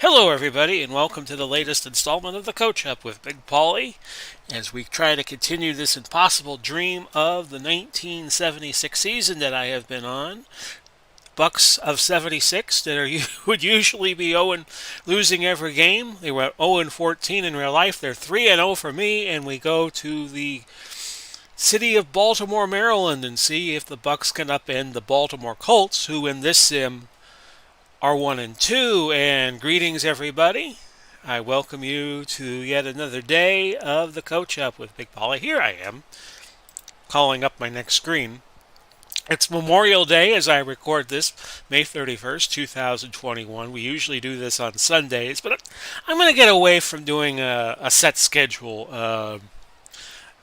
Hello, everybody, and welcome to the latest installment of the Coach Up with Big Pauly, as we try to continue this impossible dream of the 1976 season that I have been on. Bucs of 76 that would usually be 0 losing every game. They were 0-14 in real life. They're 3-0 for me, and we go to the city of Baltimore, Maryland, and see if the Bucs can upend the Baltimore Colts, who in this sim are 1-2. And greetings, everybody. I welcome you to yet another day of the Coach Up with Big Pauly. Here I am, calling up my next screen. It's Memorial Day as I record this, May 31st, 2021. We usually do this on Sundays, but I'm going to get away from doing a set schedule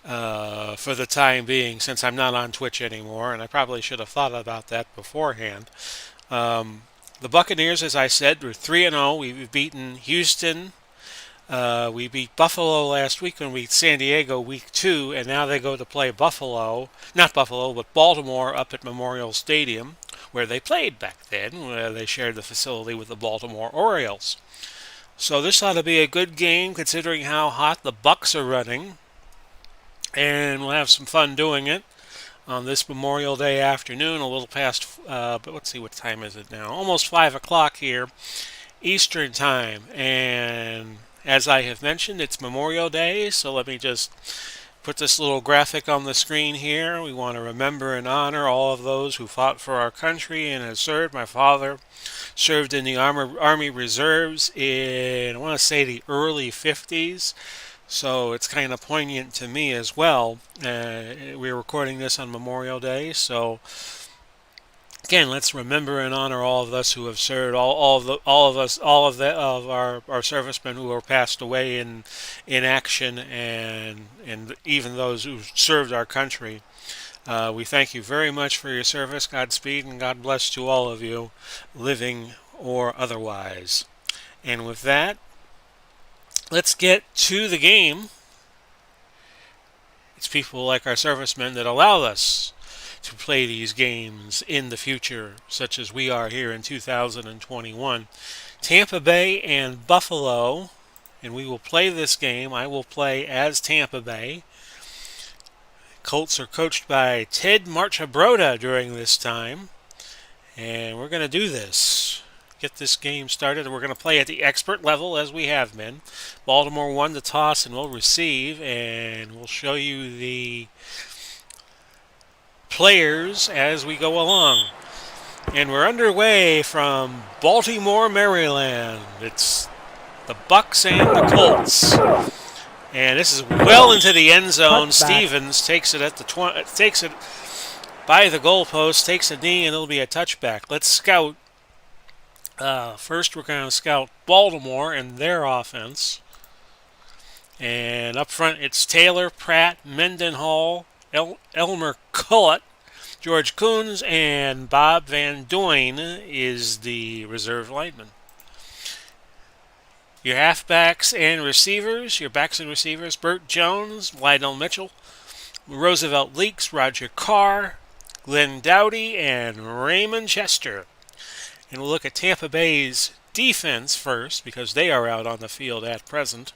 for the time being, since I'm not on Twitch anymore, and I probably should have thought about that beforehand. The Buccaneers, as I said, were 3-0. We've beaten Houston. We beat Buffalo last week and we beat San Diego week 2, and now they go to play Baltimore up at Memorial Stadium, where they played back then, where they shared the facility with the Baltimore Orioles. So this ought to be a good game considering how hot the Bucs are running, and we'll have some fun doing it on this Memorial Day afternoon, a little past, but let's see, what time is it now? Almost 5 o'clock here, Eastern Time. And as I have mentioned, it's Memorial Day, so let me just put this little graphic on the screen here. We want to remember and honor all of those who fought for our country and have served. My father served in the Army Reserves in, I want to say, the early 50s. So it's kind of poignant to me as well. We're recording this on Memorial Day, so again, let's remember and honor all of us who have served, all of our servicemen who are passed away in action, and even those who served our country. We thank you very much for your service. Godspeed and God bless to all of you, living or otherwise. And with that, let's get to the game. It's people like our servicemen that allow us to play these games in the future, such as we are here in 2021. Tampa Bay and Buffalo, and we will play this game. I will play as Tampa Bay. Colts are coached by Ted Marchibroda during this time, and we're going to do this. Get this game started, and we're going to play at the expert level as we have been. Baltimore won the toss and will receive, and we'll show you the players as we go along. And we're underway from Baltimore, Maryland. It's the Bucs and the Colts. And this is well into the end zone. Stevens takes it at the takes it by the goalpost, takes a knee, and it'll be a touchback. Let's scout. First, we're going to scout Baltimore and their offense. And up front, it's Taylor, Pratt, Mendenhall, Elmer Cullett, George Coons, and Bob Van Doyne is the reserve lineman. Your halfbacks and receivers, your backs and receivers, Burt Jones, Lionel Mitchell, Roosevelt Leaks, Roger Carr, Glenn Dowdy, and Raymond Chester. And we'll look at Tampa Bay's defense first, because they are out on the field at present.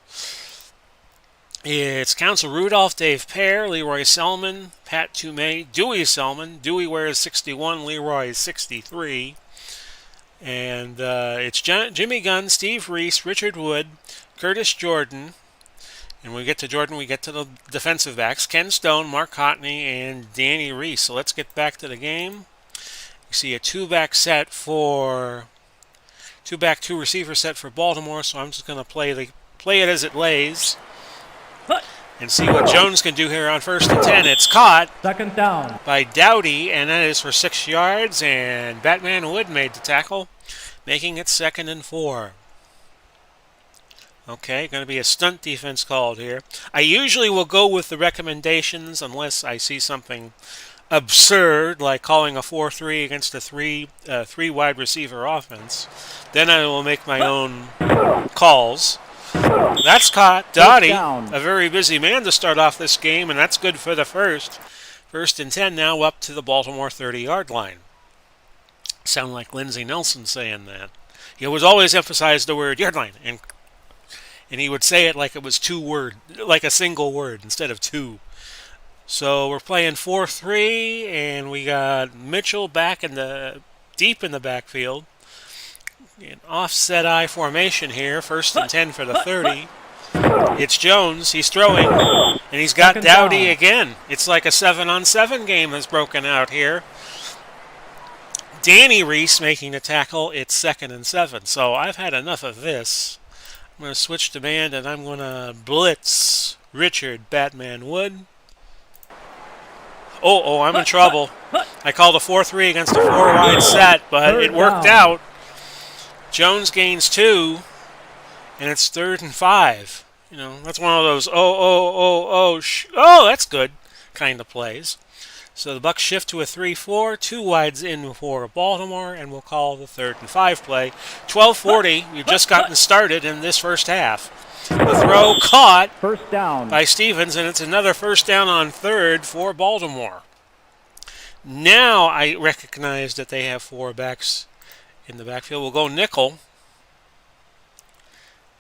It's Council Rudolph, Dave Pear, Leroy Selman, Pat Toomey, Dewey Selman. Dewey wears 61, Leroy 63. And it's Jimmy Gunn, Steve Reese, Richard Wood, Curtis Jordan. And when we get to Jordan, we get to the defensive backs. Ken Stone, Mark Hotney, and Danny Reese. So let's get back to the game. You see a two-back, two-receiver set for Baltimore. So I'm just going to play it as it lays. And see what Jones can do here on 1st and 10. It's caught. Second down by Dowdy, and that is for 6 yards. And Batman Wood made the tackle, making it 2nd and 4. Okay, going to be a stunt defense called here. I usually will go with the recommendations unless I see something absurd, like calling a 4-3 against a three wide receiver offense. Then I will make my own calls. That's caught. Dowdy, a very busy man to start off this game, and that's good for the first. 1st and 10 now up to the Baltimore 30-yard line. Sound like Lindsey Nelson saying that. He would always emphasize the word yard line, and he would say it like it was like a single word instead of two. So we're playing 4-3, and we got Mitchell deep in the backfield. An offset I formation here, 1st and 10 for the 30. It's Jones. He's throwing, and he's got Dowdy again. It's like a 7-on-7 game has broken out here. Danny Reese making the tackle. It's 2nd and 7. So I've had enough of this. I'm going to switch to man, and I'm going to blitz Richard Batman Wood. Oh, I'm in trouble. I called a 4-3 against a 4-wide set, but it worked out. Jones gains 2, and it's 3rd and 5. You know, that's one of those that's good kind of plays. So the Bucs shift to a 3-4, 2 wides in for Baltimore, and we'll call the 3rd and 5 play. 12:40, we've just gotten started in this first half. The throw caught first down by Stevens, and it's another first down on 3rd for Baltimore. Now I recognize that they have 4 backs in the backfield. We'll go nickel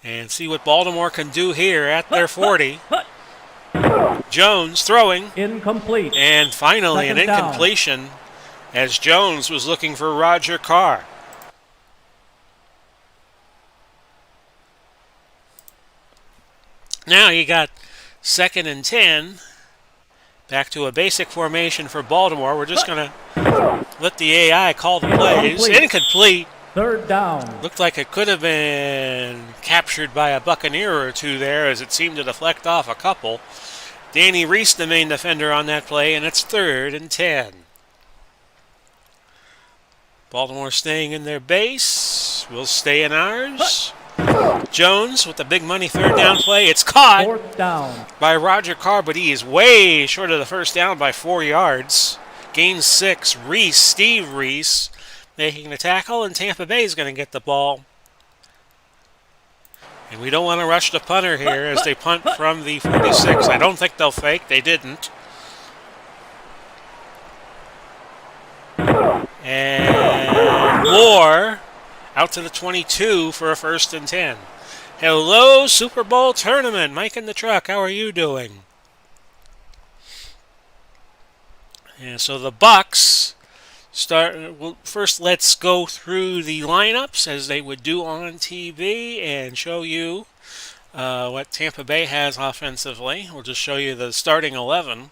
and see what Baltimore can do here at their 40. Jones throwing. Incomplete. And finally an incompletion as Jones was looking for Roger Carr. Now you got 2nd and 10. Back to a basic formation for Baltimore. We're just going to let the AI call the plays. Incomplete. 3rd down. Looked like it could have been captured by a Buccaneer or two there as it seemed to deflect off a couple. Danny Reese, the main defender on that play, and it's 3rd and 10. Baltimore staying in their base. We'll stay in ours. Jones with the big money 3rd down play. It's caught 4th down by Roger Carr, but he is way short of the first down by 4 yards. Gains 6. Steve Reese making the tackle, and Tampa Bay is going to get the ball. And we don't want to rush the punter here as they punt from the 46. I don't think they'll fake. They didn't. And Moore out to the 22 for a 1st and 10. Hello, Super Bowl tournament. Mike in the truck, how are you doing? And so the Bucs start. Well, first, let's go through the lineups as they would do on TV and show you what Tampa Bay has offensively. We'll just show you the starting 11.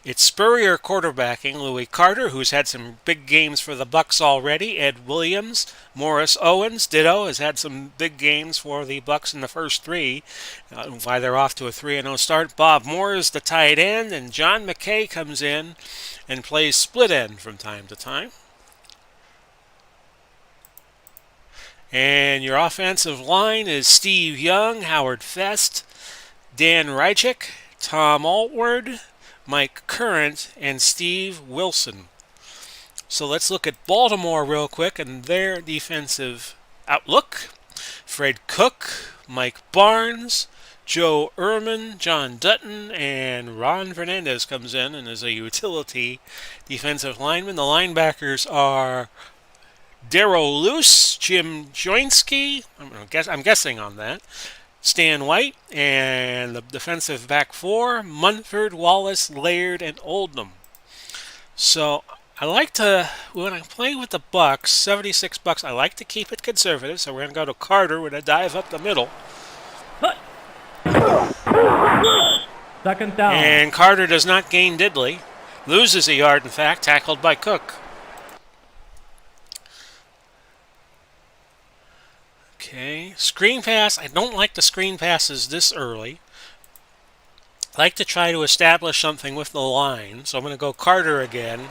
It's Spurrier quarterbacking, Louis Carter, who's had some big games for the Bucs already. Ed Williams, Morris Owens, ditto, has had some big games for the Bucs in the first 3, why they're off to a 3-0 start. Bob Moore is the tight end, and John McKay comes in and plays split end from time to time. And your offensive line is Steve Young, Howard Fest, Dan Reichik, Tom Altward, Mike Current, and Steve Wilson. So let's look at Baltimore real quick and their defensive outlook. Fred Cook, Mike Barnes, Joe Ehrman, John Dutton, and Ron Fernandez comes in and is a utility defensive lineman. The linebackers are Darrell Luce, Jim Joinski, I'm guessing on that, Stan White, and the defensive back 4, Munford, Wallace, Laird, and Oldham. So I like to, when I'm playing with the Bucs, 76 bucks, I like to keep it conservative, so we're going to go to Carter with a dive up the middle. Second down. And Carter does not gain diddly. Loses a yard, in fact, tackled by Cook. Okay, screen pass. I don't like the screen passes this early. I like to try to establish something with the line, so I'm going to go Carter again.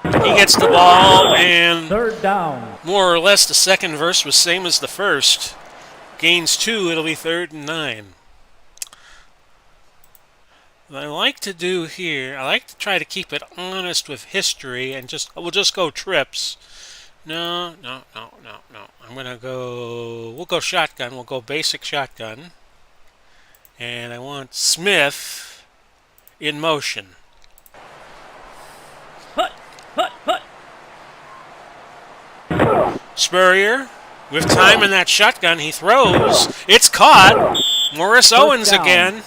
He gets the ball, and third down. More or less the second verse was same as the first. Gains 2, it'll be 3rd and 9. What I like to do here, I like to try to keep it honest with history and we'll just go trips. No. We'll go shotgun. We'll go basic shotgun. And I want Smith in motion. Spurrier, with time in that shotgun, he throws. It's caught. Morris Owens down. again.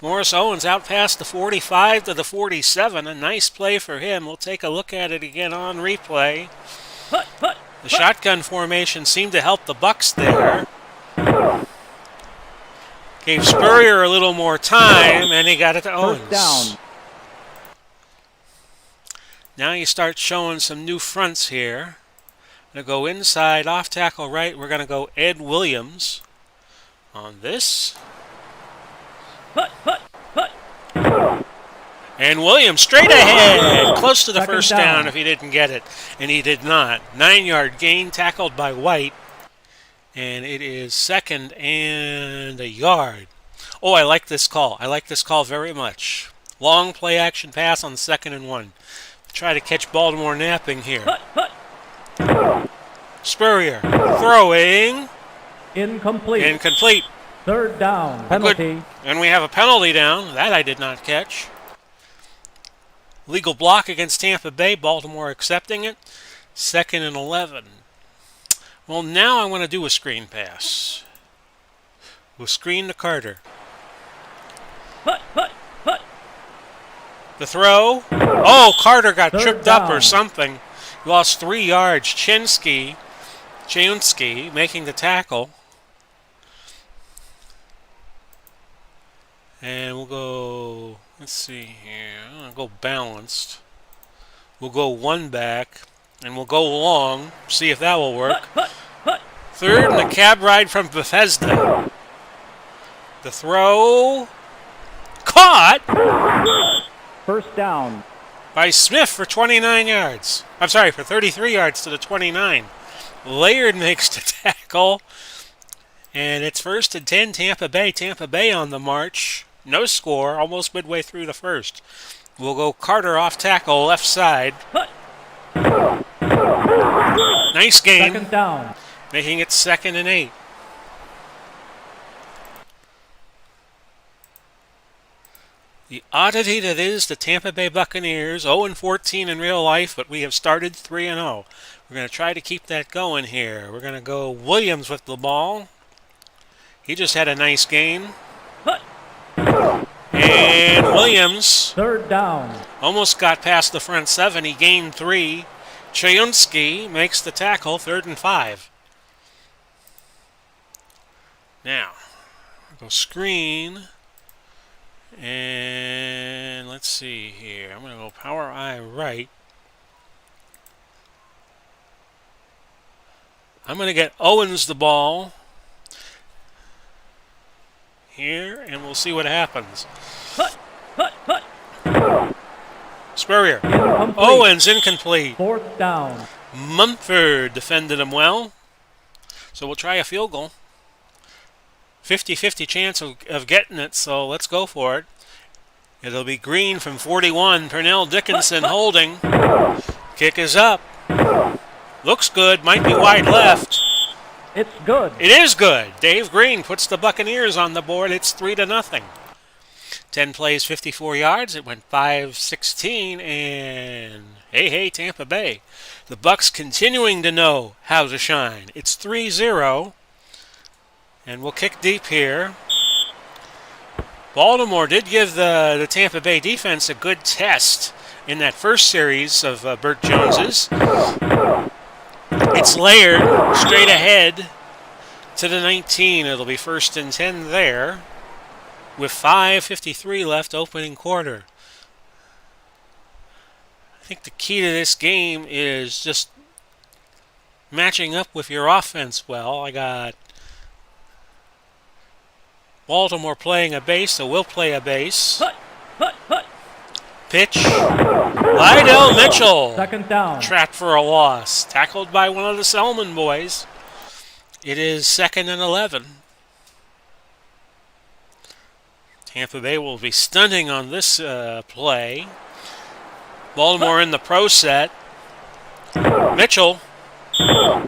Morris Owens out past the 45 to the 47. A nice play for him. We'll take a look at it again on replay. The shotgun formation seemed to help the Bucs there. Gave Spurrier a little more time, and he got it to Owens. First down. Now you start showing some new fronts here. Going to go inside, off tackle right. We're going to go Ed Williams on this. And Williams straight ahead, close to the Second first down if he didn't get it. And he did not. 9-yard gain tackled by White. And it is 2nd and a yard. Oh, I like this call. I like this call very much. Long play action pass on 2nd and 1. Try to catch Baltimore napping here. Spurrier throwing. Incomplete. Incomplete. Third down. Penalty. Good. And we have a penalty down. That I did not catch. Legal block against Tampa Bay. Baltimore accepting it. 2nd and 11. Well, now I want to do a screen pass. We'll screen to Carter. The throw. Oh, Carter got tripped up or something. He lost 3 yards. Chinsky making the tackle. And we'll go, let's see here. I'm going to go balanced. We'll go 1 back. And we'll go long. See if that will work. 3rd and a cab ride from Bethesda. The throw. Caught. First down. By Smith for 29 yards. I'm sorry, for 33 yards to the 29. Laird makes the tackle. And it's 1st and 10, Tampa Bay. Tampa Bay on the march. No score, almost midway through the first. We'll go Carter off tackle, left side. Nice game. 2nd down. Making it 2nd and 8. The oddity that is the Tampa Bay Buccaneers, 0-14 in real life, but we have started 3-0. We're going to try to keep that going here. We're going to go Williams with the ball. He just had a nice game. And Williams 3rd down. almost got past the front 7. He gained 3. Chayunsky makes the tackle, 3rd and 5. Now, go screen. And let's see here. I'm going to go power I right. I'm going to get Owens the ball here, and we'll see what happens. Spurrier. Incomplete. Owens incomplete. 4th down. Mumford defended him well. So we'll try a field goal. 50-50 chance of getting it, so let's go for it. It'll be Green from 41. Pernell Dickinson holding. Kick is up. Looks good. Might be wide left. It's good. It is good. Dave Green puts the Buccaneers on the board. It's 3-0. 10 plays, 54 yards. It went 5-16, and hey, Tampa Bay. The Bucs continuing to know how to shine. It's 3-0, and we'll kick deep here. Baltimore did give the Tampa Bay defense a good test in that first series of Burt Jones's. It's Laird straight ahead to the 19. It'll be 1st and 10 there with 5:53 left opening quarter. I think the key to this game is just matching up with your offense well. I got Baltimore playing a base, so we'll play a base. Pitch. Lydell Mitchell. 2nd down. Trapped for a loss. Tackled by one of the Selman boys. It is 2nd and 11. Tampa Bay will be stunting on this play. Baltimore in the pro set. Mitchell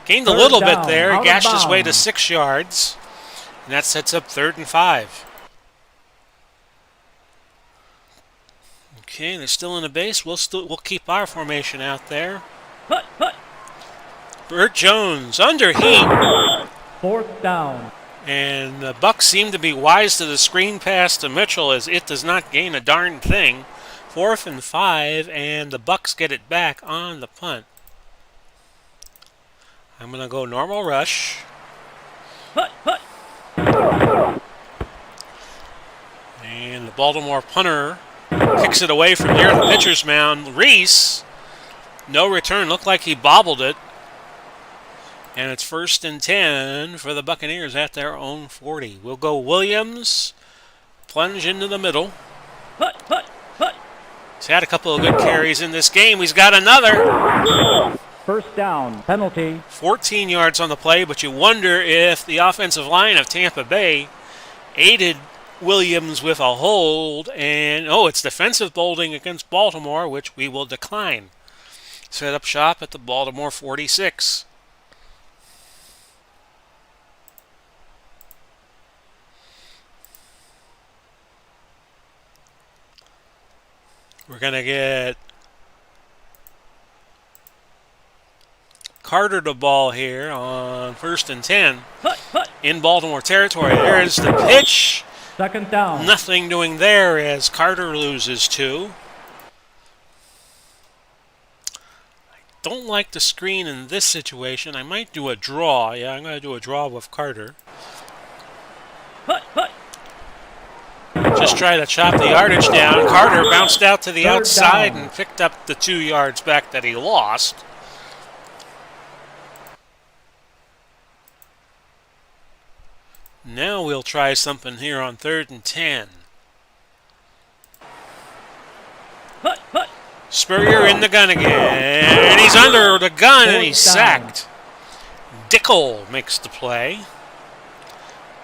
gained a little bit there. He gashed his way to 6 yards. And that sets up 3rd and 5. Okay, they're still in the base. We'll keep our formation out there. Burt Jones under heat. Fourth down. And the Bucs seem to be wise to the screen pass to Mitchell as it does not gain a darn thing. 4th and 5, and the Bucs get it back on the punt. I'm going to go normal rush. And the Baltimore punter kicks it away from near the pitcher's mound. Reese, no return. Looked like he bobbled it. And it's 1st and 10 for the Buccaneers at their own 40. We'll go Williams, plunge into the middle. He's had a couple of good carries in this game. He's got another. First down, penalty. 14 yards on the play, but you wonder if the offensive line of Tampa Bay aided Williams with a hold. And, it's defensive holding against Baltimore, which we will decline. Set up shop at the Baltimore 46. We're going to get Carter the ball here on 1st and 10 in Baltimore territory. There's the pitch. Second down. Nothing doing there as Carter loses 2. I don't like the screen in this situation. I might do a draw. Yeah, I'm going to do a draw with Carter. Just try to chop the yardage down. Carter bounced out to the outside and picked up the 2 yards back that he lost. Now we'll try something here on 3rd and 10. Spurrier in the gun again. And he's under the gun and he's sacked. Dickel makes the play.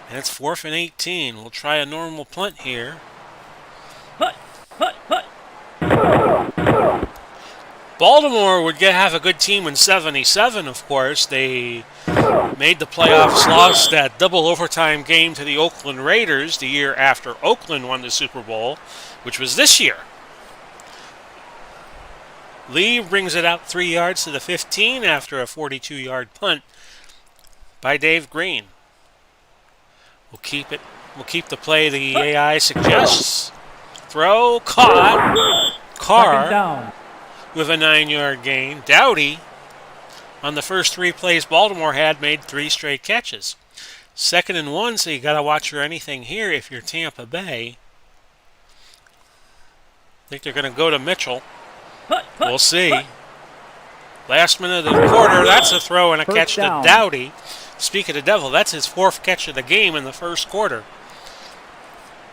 And it's 4th and 18. We'll try a normal punt here. Baltimore would have a good team in 77, of course. They made the playoffs, lost that double overtime game to the Oakland Raiders the year after Oakland won the Super Bowl, which was this year. Lee brings it out 3 yards to the 15 after a 42-yard punt by Dave Green. We'll keep it. We'll keep the play the AI suggests. Throw, caught. Carr with a 9-yard gain. Dowdy, on the first 3 plays Baltimore had, made 3 straight catches. 2nd and 1, so you got to watch for anything here if you're Tampa Bay. I think they're going to go to Mitchell. We'll see. Last minute of the quarter, that's a throw and a catch to Dowdy. Speak of the devil, that's his 4th catch of the game in the first quarter.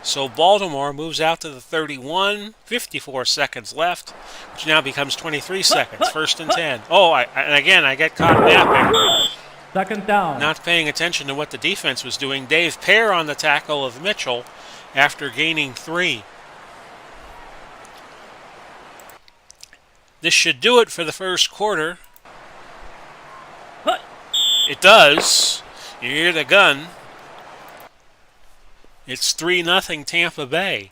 So Baltimore moves out to the 31, 54 seconds left, which now becomes 23 seconds, 1st and 10. And again, I get caught napping. Second down. Not paying attention to what the defense was doing. Dave Pear on the tackle of Mitchell after gaining 3. This should do it for the first quarter. It does. You hear the gun. It's 3-0 Tampa Bay.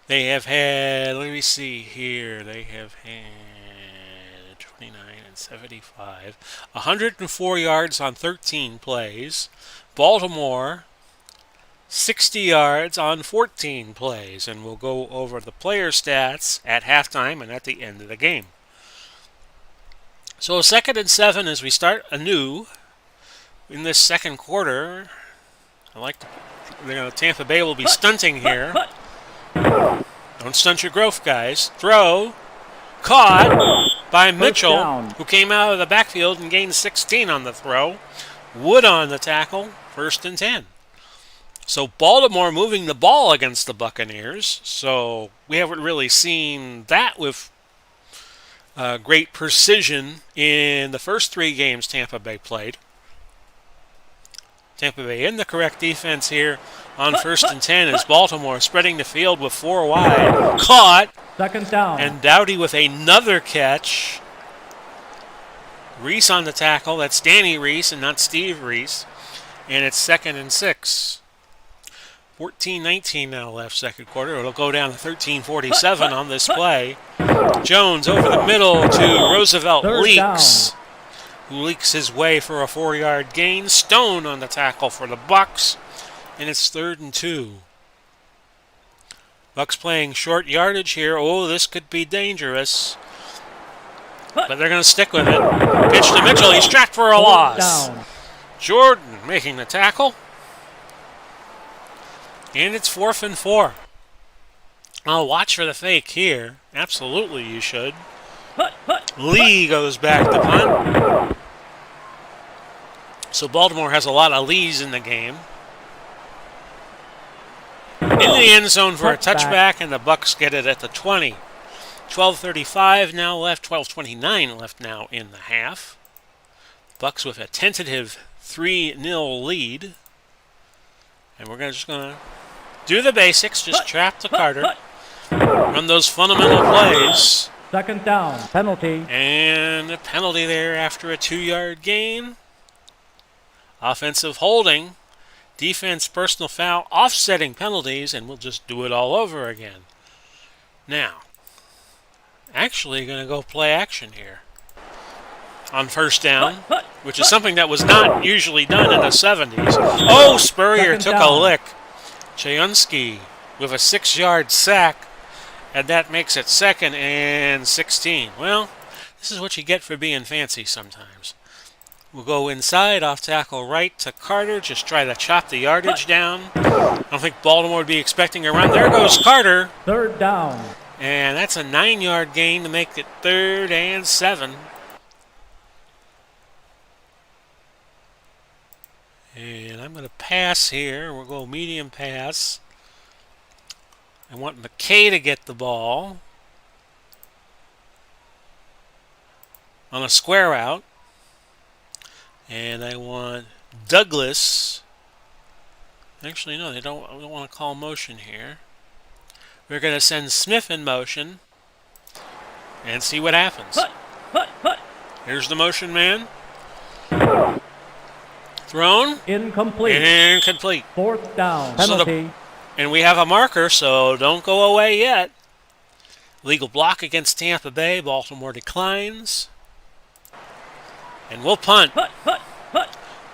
They have had, let me see here, they have had 29 and 75. 104 yards on 13 plays. Baltimore, 60 yards on 14 plays. And we'll go over the player stats at halftime and at the end of the game. So 2nd and 7 as we start anew. In this second quarter, Tampa Bay will be stunting here. Don't stunt your growth, guys. Throw. Caught by Mitchell, who came out of the backfield and gained 16 on the throw. Wood on the tackle. 1st and 10. So Baltimore moving the ball against the Buccaneers. So we haven't really seen that with great precision in the first 3 games Tampa Bay played. Tampa Bay in the correct defense here on 1st and 10 as Baltimore spreading the field with 4 wide. Caught. Second down. And Dowdy with another catch. Reese on the tackle. That's Danny Reese and not Steve Reese. And it's 2nd and 6. 14-19 now left second quarter. It'll go down to 13-47 on this play. Jones over the middle to Roosevelt. Third leaks. Down. who leaks his way for a 4-yard gain. Stone on the tackle for the Bucs, and it's 3rd and 2. Bucs playing short yardage here. Oh, this could be dangerous. But they're going to stick with it. Pitch to Mitchell. He's tracked for a loss. Down. Jordan making the tackle. And it's 4th and 4. I'll watch for the fake here. Absolutely you should. Lee goes back to punt. So Baltimore has a lot of Lees in the game. In the end zone for a touchback, and the Bucs get it at the 20. 12:35 now left, 12:29 left now in the half. Bucs with a tentative 3-0 lead. And we're just going to do the basics, just trap the Carter, run those fundamental plays. 2nd down, penalty. And a penalty there after a 2-yard gain. Offensive holding, defense personal foul, offsetting penalties, and we'll just do it all over again. Now, actually going to go play action here on 1st down, which is something that was not usually done in the 70s. Oh, Spurrier took a lick. Chayunsky with a 6-yard sack, and that makes it 2nd and 16. Well, this is what you get for being fancy sometimes. We'll go inside, off tackle right to Carter, just try to chop the yardage down. I don't think Baltimore would be expecting a run. There goes Carter. 3rd down. And that's a 9-yard gain to make it 3rd and 7. And I'm going to pass here. We'll go medium pass. I want McKay to get the ball on a square out. And I want Douglas. Actually, no, they don't want to call motion here. We're going to send Smith in motion and see what happens. Here's the motion man. Thrown. Incomplete. Incomplete. 4th down, penalty. And we have a marker, so don't go away yet. Legal block against Tampa Bay. Baltimore declines. And we'll punt.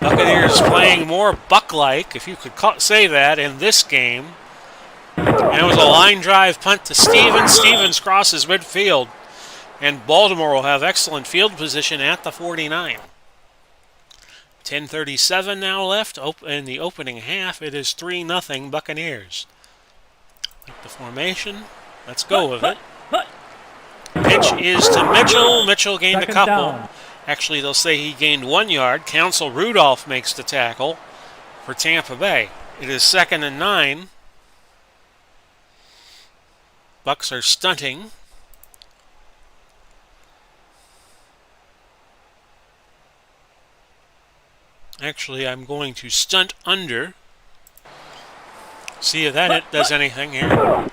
Buccaneers playing more Buck-like, if you could say that, in this game. And it was a line drive punt to Stevens. Stevens crosses midfield. And Baltimore will have excellent field position at the 49. 10:37 now left in the opening half. It is 3-0 Buccaneers. Like the formation. Let's go with it. Pitch is to Mitchell. Mitchell gained a couple. Down. Actually, they'll say he gained 1 yard. Counsel Rudolph makes the tackle for Tampa Bay. It is 2nd and 9. Bucs are stunting. Actually, I'm going to stunt under. See if that does anything here.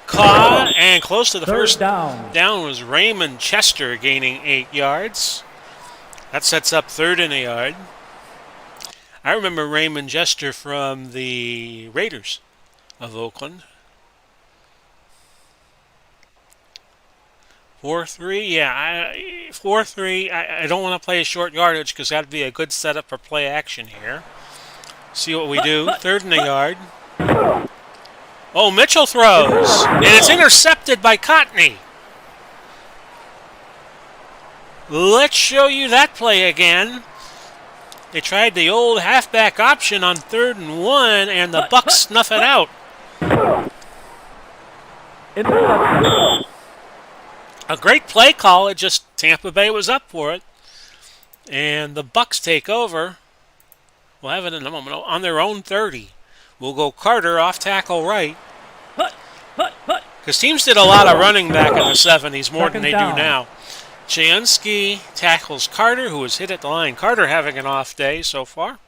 Caught and close to the 1st down. Down was Raymond Chester gaining 8 yards. That sets up 3rd and a yard. I remember Raymond Chester from the Raiders of Oakland. 4-3, yeah, 4-3. I don't want to play a short yardage because that'd be a good setup for play action here. See what we do. 3rd and a yard. Oh, Mitchell throws, and it's intercepted by Cotney. Let's show you that play again. They tried the old halfback option on 3rd and 1, and the Bucs snuff it out. Interception. A great play call. It just Tampa Bay was up for it. And the Bucs take over. We'll have it in a moment. On their own 30. We'll go Carter off tackle right. Because teams did a lot of running back in the 70s, more than they do now. Chayunsky tackles Carter, who was hit at the line. Carter having an off day so far.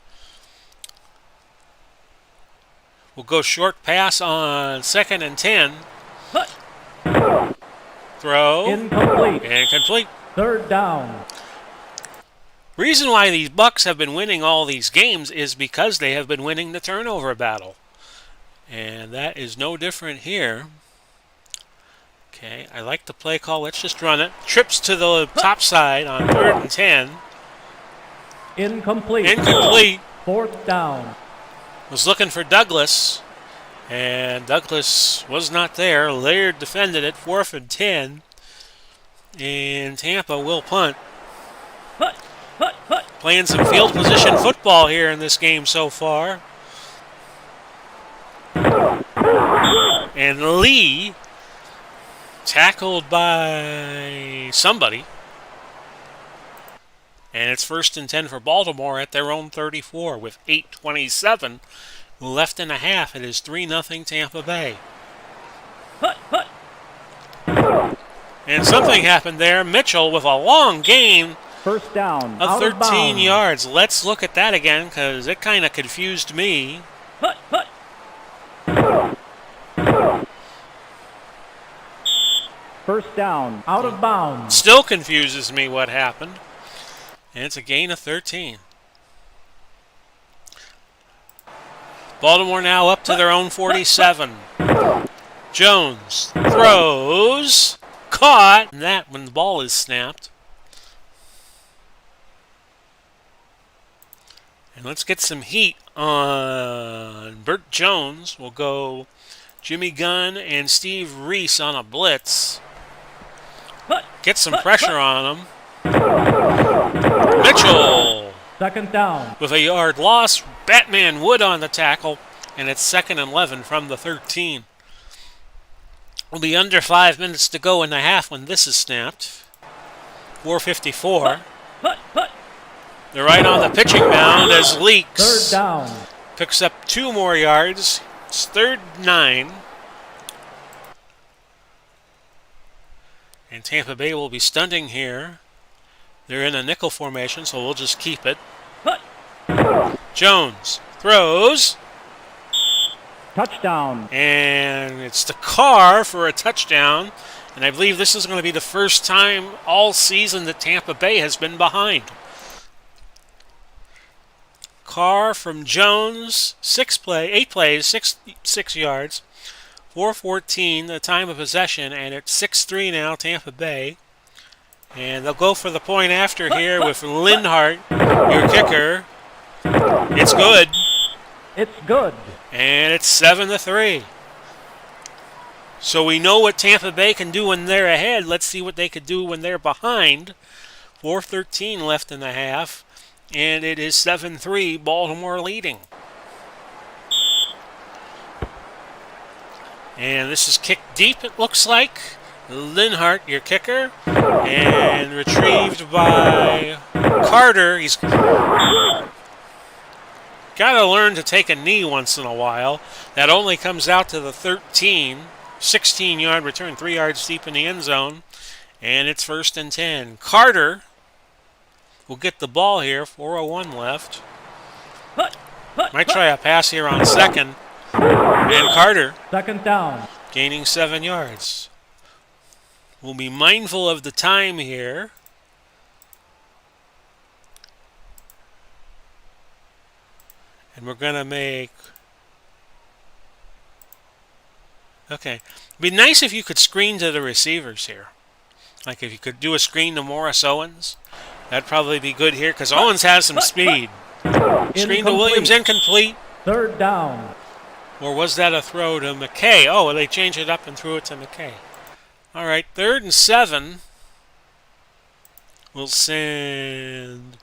We'll go short pass on 2nd and 10. Throw. Incomplete. Incomplete. 3rd down. Reason why these Bucs have been winning all these games is because they have been winning the turnover battle. And that is no different here. Okay, I like the play call. Let's just run it. Trips to the top side on 3rd and 10. Incomplete. Incomplete. 4th down. Was looking for Douglas, and Douglas was not there. Laird defended it. 4th and 10. And Tampa will punt. Playing some field position football here in this game so far. And Lee tackled by somebody. And it's 1st and 10 for Baltimore at their own 34 with 8:27 left in a half. It is 3-0 Tampa Bay. And something happened there. Mitchell with a long gain 1st down. of Out 13 bounds. yards. Let's look at that again because it kind of confused me. First down. Out of bounds. Still confuses me what happened. And it's a gain of 13. Baltimore now up to their own 47. Jones throws. Caught. And that when the ball is snapped. And let's get some heat on Burt Jones. We'll go Jimmy Gunn and Steve Reese on a blitz. Get some pressure on him. Mitchell 2nd down. with a yard loss. Batman Wood on the tackle. And it's 2nd and 11 from the 13. Will be under 5 minutes to go in the half when this is snapped. 4:54. They're right on the pitching mound as Leaks 3rd down. picks up 2 more yards. It's 3rd and 9. And Tampa Bay will be stunting here. They're in a nickel formation, so we'll just keep it. Jones throws. Touchdown. And it's the Carr for a touchdown. And I believe this is going to be the first time all season that Tampa Bay has been behind. Carr from Jones, 8 plays, 6 yards, 4:14 the time of possession, and it's 6-3 now, Tampa Bay. And they'll go for the point after here with Linhart, your kicker. It's good. It's good. And it's 7-3. So we know what Tampa Bay can do when they're ahead. Let's see what they could do when they're behind. 4:13 left in the half. And it is 7-3, Baltimore leading. And this is kicked deep, it looks like. Linhart, your kicker. And retrieved by Carter. He's got to learn to take a knee once in a while. That only comes out to the 13. 16-yard return, 3 yards deep in the end zone. And it's 1st and 10. Carter will get the ball here. 4:01 left. Might try a pass here on 2nd. And Carter 2nd down. gaining 7 yards. We'll be mindful of the time here. And we're going to make... Okay. It'd be nice if you could screen to the receivers here. Like if you could do a screen to Morris Owens. That'd probably be good here because Owens has some speed. Screen to Williams, incomplete. 3rd down. Or was that a throw to McKay? Oh, they changed it up and threw it to McKay. All right, 3rd and 7. We'll send...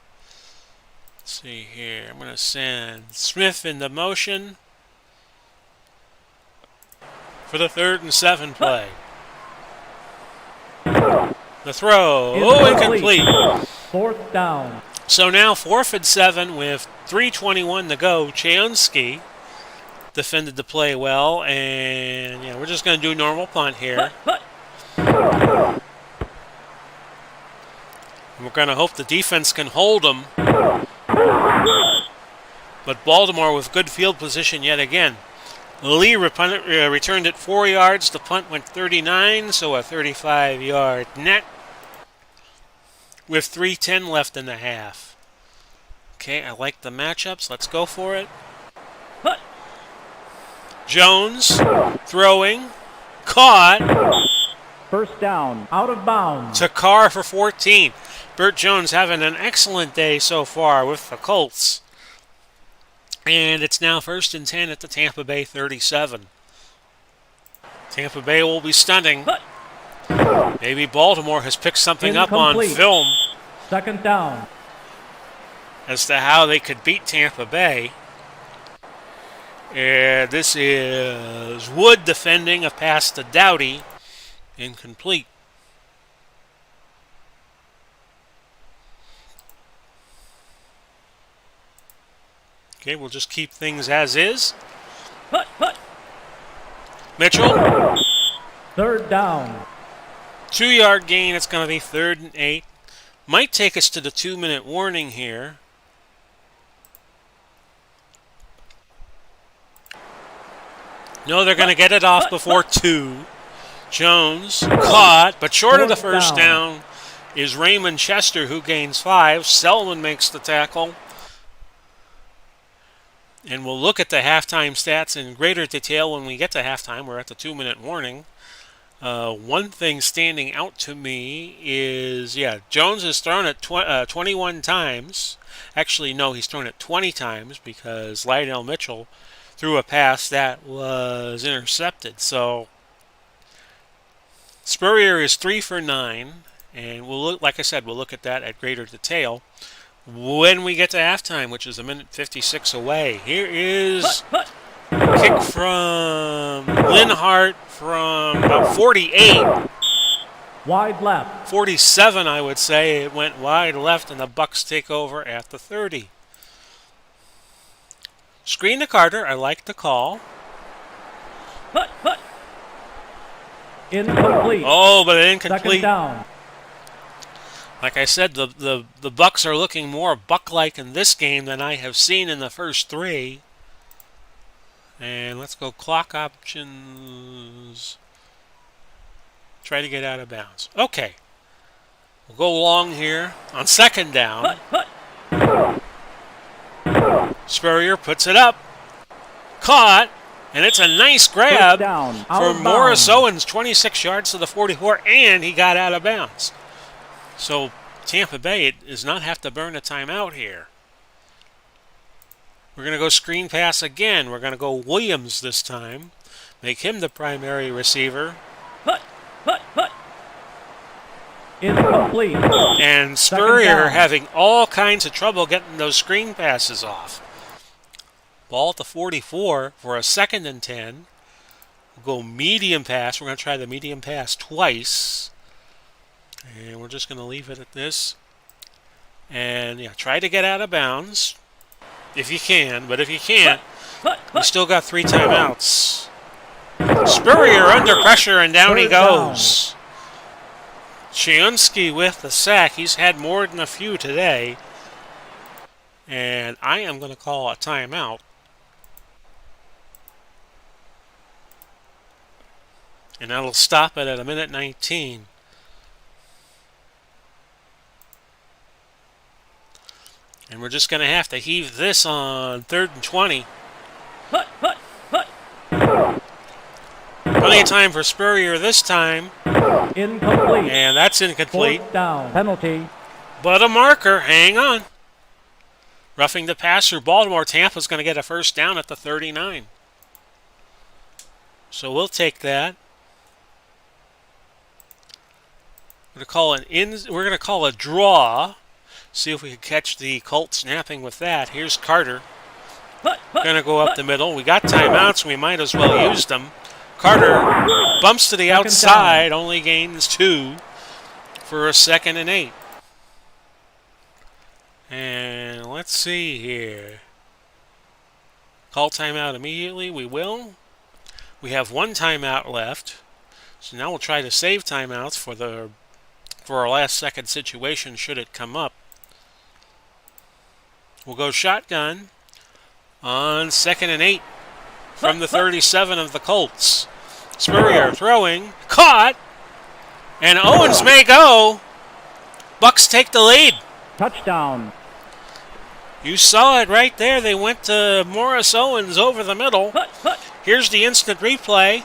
Let's see here. I'm going to send Smith into motion for the 3rd and 7 play. The throw. Incomplete. 4th down. So now 4th and 7 with 3:21 to go. Chansky defended the play well, and we're just going to do normal punt here. And we're going to hope the defense can hold them. But Baltimore with good field position yet again. Lee returned it 4 yards. The punt went 39, so a 35-yard net with 3:10 left in the half. Okay, I like the matchups. Let's go for it. Jones throwing, caught, First down. Out of bounds. To Carr for 14. Burt Jones having an excellent day so far with the Colts. And it's now 1st and 10 at the Tampa Bay 37. Tampa Bay will be stunting. Maybe Baltimore has picked something up on film. Second down. As to how they could beat Tampa Bay. And this is Wood defending a pass to Doughty. Incomplete. Okay, we'll just keep things as is. Mitchell. Third down. 2-yard gain. It's going to be 3rd and 8. Might take us to the 2-minute warning here. No, they're going to get it off before 2. Jones caught, but short of the first down is Raymond Chester, who gains 5. Selman makes the tackle. And we'll look at the halftime stats in greater detail when we get to halftime. We're at the 2-minute warning. One thing standing out to me is, Jones has thrown it 21 times. Actually, no, he's thrown it 20 times because Lionel Mitchell threw a pass that was intercepted. So Spurrier is 3 for 9, and we'll look, like I said, we'll look at that at greater detail when we get to halftime, which is 1:56 away. Here is a kick from Linhart from about 48. Wide left. 47, I would say. It went wide left, and the Bucs take over at the 30. Screen to Carter. I like the call. Incomplete. Oh, but incomplete. Second down. Like I said, the Bucs are looking more Buck-like in this game than I have seen in the first 3. And let's go clock options. Try to get out of bounds. Okay. We'll go long here on 2nd down. Spurrier puts it up. Caught. And it's a nice grab from Morris Owens, 26 yards to the 44, and he got out of bounds. So Tampa Bay does not have to burn a timeout here. We're going to go screen pass again. We're going to go Williams this time. Make him the primary receiver. Incomplete. And Spurrier having all kinds of trouble getting those screen passes off. Ball at the 44 for a 2nd and 10. We'll go medium pass. We're going to try the medium pass twice. And we're just going to leave it at this. And try to get out of bounds if you can. But if you can't, we still got 3 timeouts. Spurrier under pressure, and down he goes. Chiunsky with the sack. He's had more than a few today. And I am going to call a timeout. And that'll stop it at 1:19. And we're just going to have to heave this on 3rd and 20. Plenty of time for Spurrier this time. Incomplete. And that's incomplete. 4th down. Penalty. But a marker. Hang on. Roughing the passer. Baltimore. Tampa's going to get a 1st down at the 39. So we'll take that. We're going to call a draw. See if we can catch the Colts snapping with that. Here's Carter. Going to go up the middle. We got timeouts. We might as well use them. Carter bumps to the outside. Only gains 2 for a 2nd and 8. And let's see here. Call timeout immediately. We will. We have 1 timeout left. So now we'll try to save timeouts for our last second situation should it come up. We'll go shotgun on 2nd and 8 from the 37 of the Colts. Spurrier throwing, caught, and Owens may go. Bucs take the lead. Touchdown. You saw it right there. They went to Morris Owens over the middle. Here's the instant replay.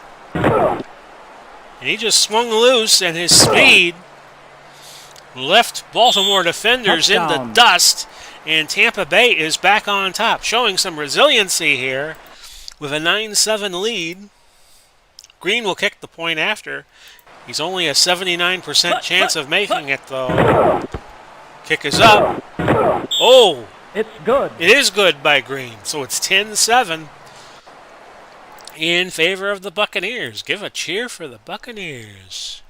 And he just swung loose, and his speed left Baltimore defenders in the Touchdown. dust. And Tampa Bay is back on top, showing some resiliency here with a 9-7 lead. Green will kick the point after. He's only a 79% chance of making it, though. Kick is up. Oh, It's good. it is good by Green. So it's 10-7 in favor of the Buccaneers. Give a cheer for the Buccaneers.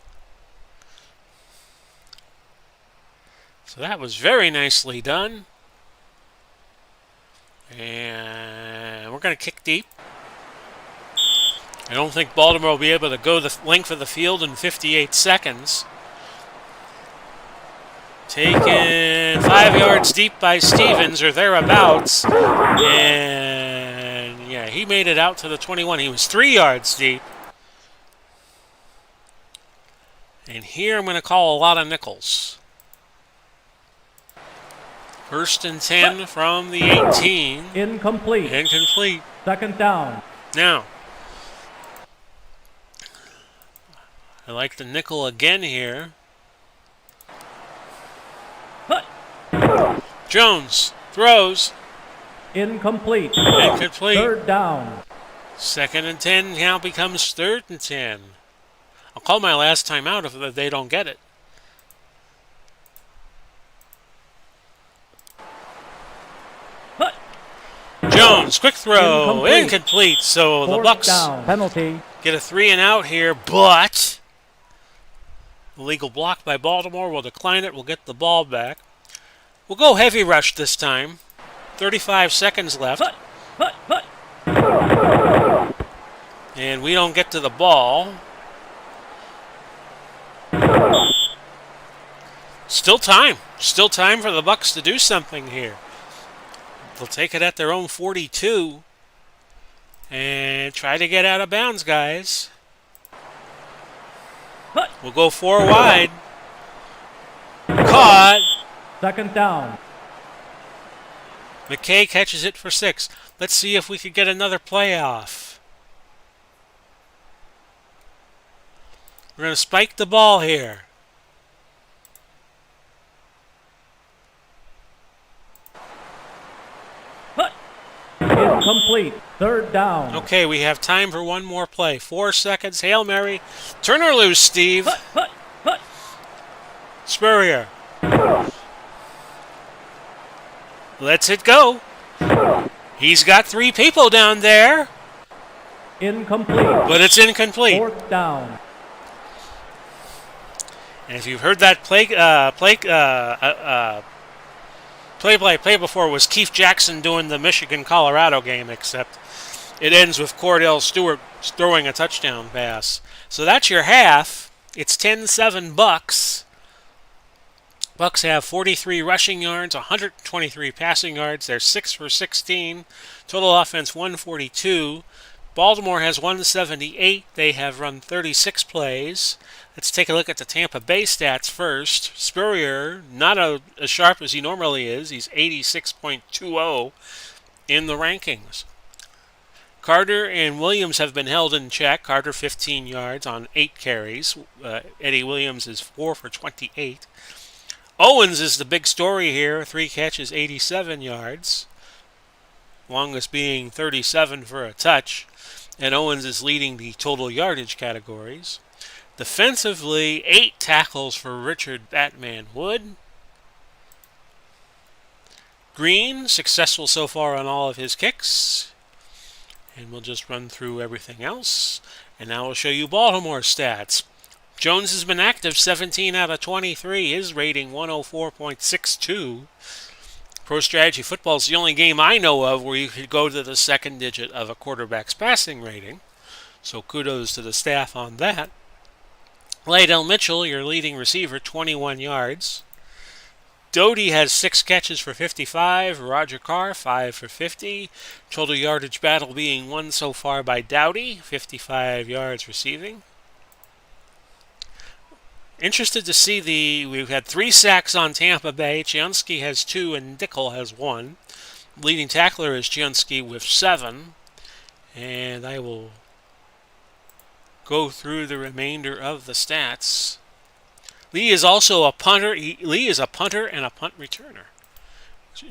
So that was very nicely done. And we're going to kick deep. I don't think Baltimore will be able to go the length of the field in 58 seconds. Taken 5 yards deep by Stevens or thereabouts. And yeah, he made it out to the 21. He was 3 yards deep. And here I'm going to call a lot of nickels. 1st and 10 from the 18. Incomplete. Incomplete. 2nd down. Now, I like the nickel again here. Jones throws. Incomplete. Incomplete. 3rd down. 2nd and 10 now becomes 3rd and 10. I'll call my last time out if they don't get it. Jones, quick throw, incomplete. So the 4th Bucs down. Penalty. get a 3 and out here, but illegal block by Baltimore. We'll decline it. We'll get the ball back. We'll go heavy rush this time. 35 seconds left. And we don't get to the ball. Still time. Still time for the Bucs to do something here. They'll take it at their own 42 and try to get out of bounds, guys. We'll go 4 wide. Caught. 2nd down. McKay catches it for 6. Let's see if we could get another playoff. We're going to spike the ball here. Incomplete. 3rd down. Okay, we have time for one more play. 4 seconds. Hail Mary. Turn her loose, Steve. Spurrier. Lets it go. He's got 3 people down there, Incomplete. but it's incomplete. 4th down. And if you've heard that play before, was Keith Jackson doing the Michigan-Colorado game, except it ends with Cordell Stewart throwing a touchdown pass. So that's your half. It's 10-7 Bucs. Bucs have 43 rushing yards, 123 passing yards. They're 6 for 16. Total offense 142. Baltimore has 178. They have run 36 plays. Let's take a look at the Tampa Bay stats first. Spurrier, not as sharp as he normally is. He's 86.20 in the rankings. Carter and Williams have been held in check. Carter 15 yards on 8 carries. Eddie Williams is 4 for 28. Owens is the big story here. 3 catches, 87 yards. Longest being 37 for a touch. And Owens is leading the total yardage categories. Defensively, 8 tackles for Richard Batman Wood. Green, successful so far on all of his kicks. And we'll just run through everything else. And now we'll show you Baltimore stats. Jones has been active 17 out of 23. His rating 104.62. Pro Strategy Football is the only game I know of where you could go to the second digit of a quarterback's passing rating. So kudos to the staff on that. Lydell Mitchell, your leading receiver, 21 yards. Doty has 6 catches for 55. Roger Carr, 5 for 50. Total yardage battle being won so far by Doughty, 55 yards receiving. Interested to see we've had 3 sacks on Tampa Bay. Chianski has 2 and Dickel has 1. Leading tackler is Chianski with 7. And I will go through the remainder of the stats. Lee is also a punter. Lee is a punter and a punt returner.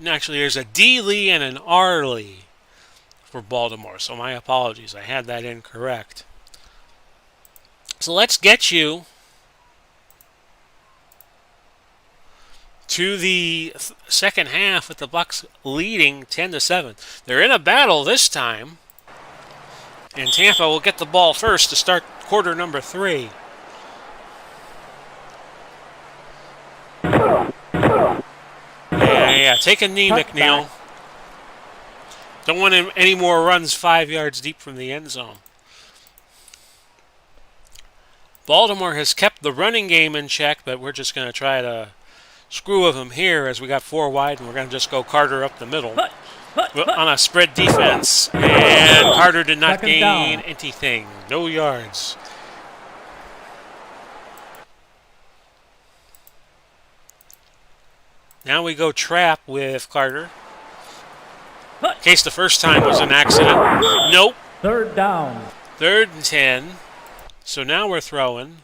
Actually, there's a D. Lee and an R. Lee for Baltimore, so my apologies. I had that incorrect. So let's get you to the second half with the Bucs leading 10-7. They're in a battle this time, and Tampa will get the ball first to start quarter number 3. Yeah, take a knee, McNeil. Don't want any more runs 5 yards deep from the end zone. Baltimore has kept the running game in check, but we're just going to try to screw with them here as we got 4 wide, and we're going to just go Carter up the middle on a spread defense. And Carter did not gain anything. No yards. Now we go trap with Carter. In case the first time was an accident. Nope. Third down. 3rd and 10. So now we're throwing.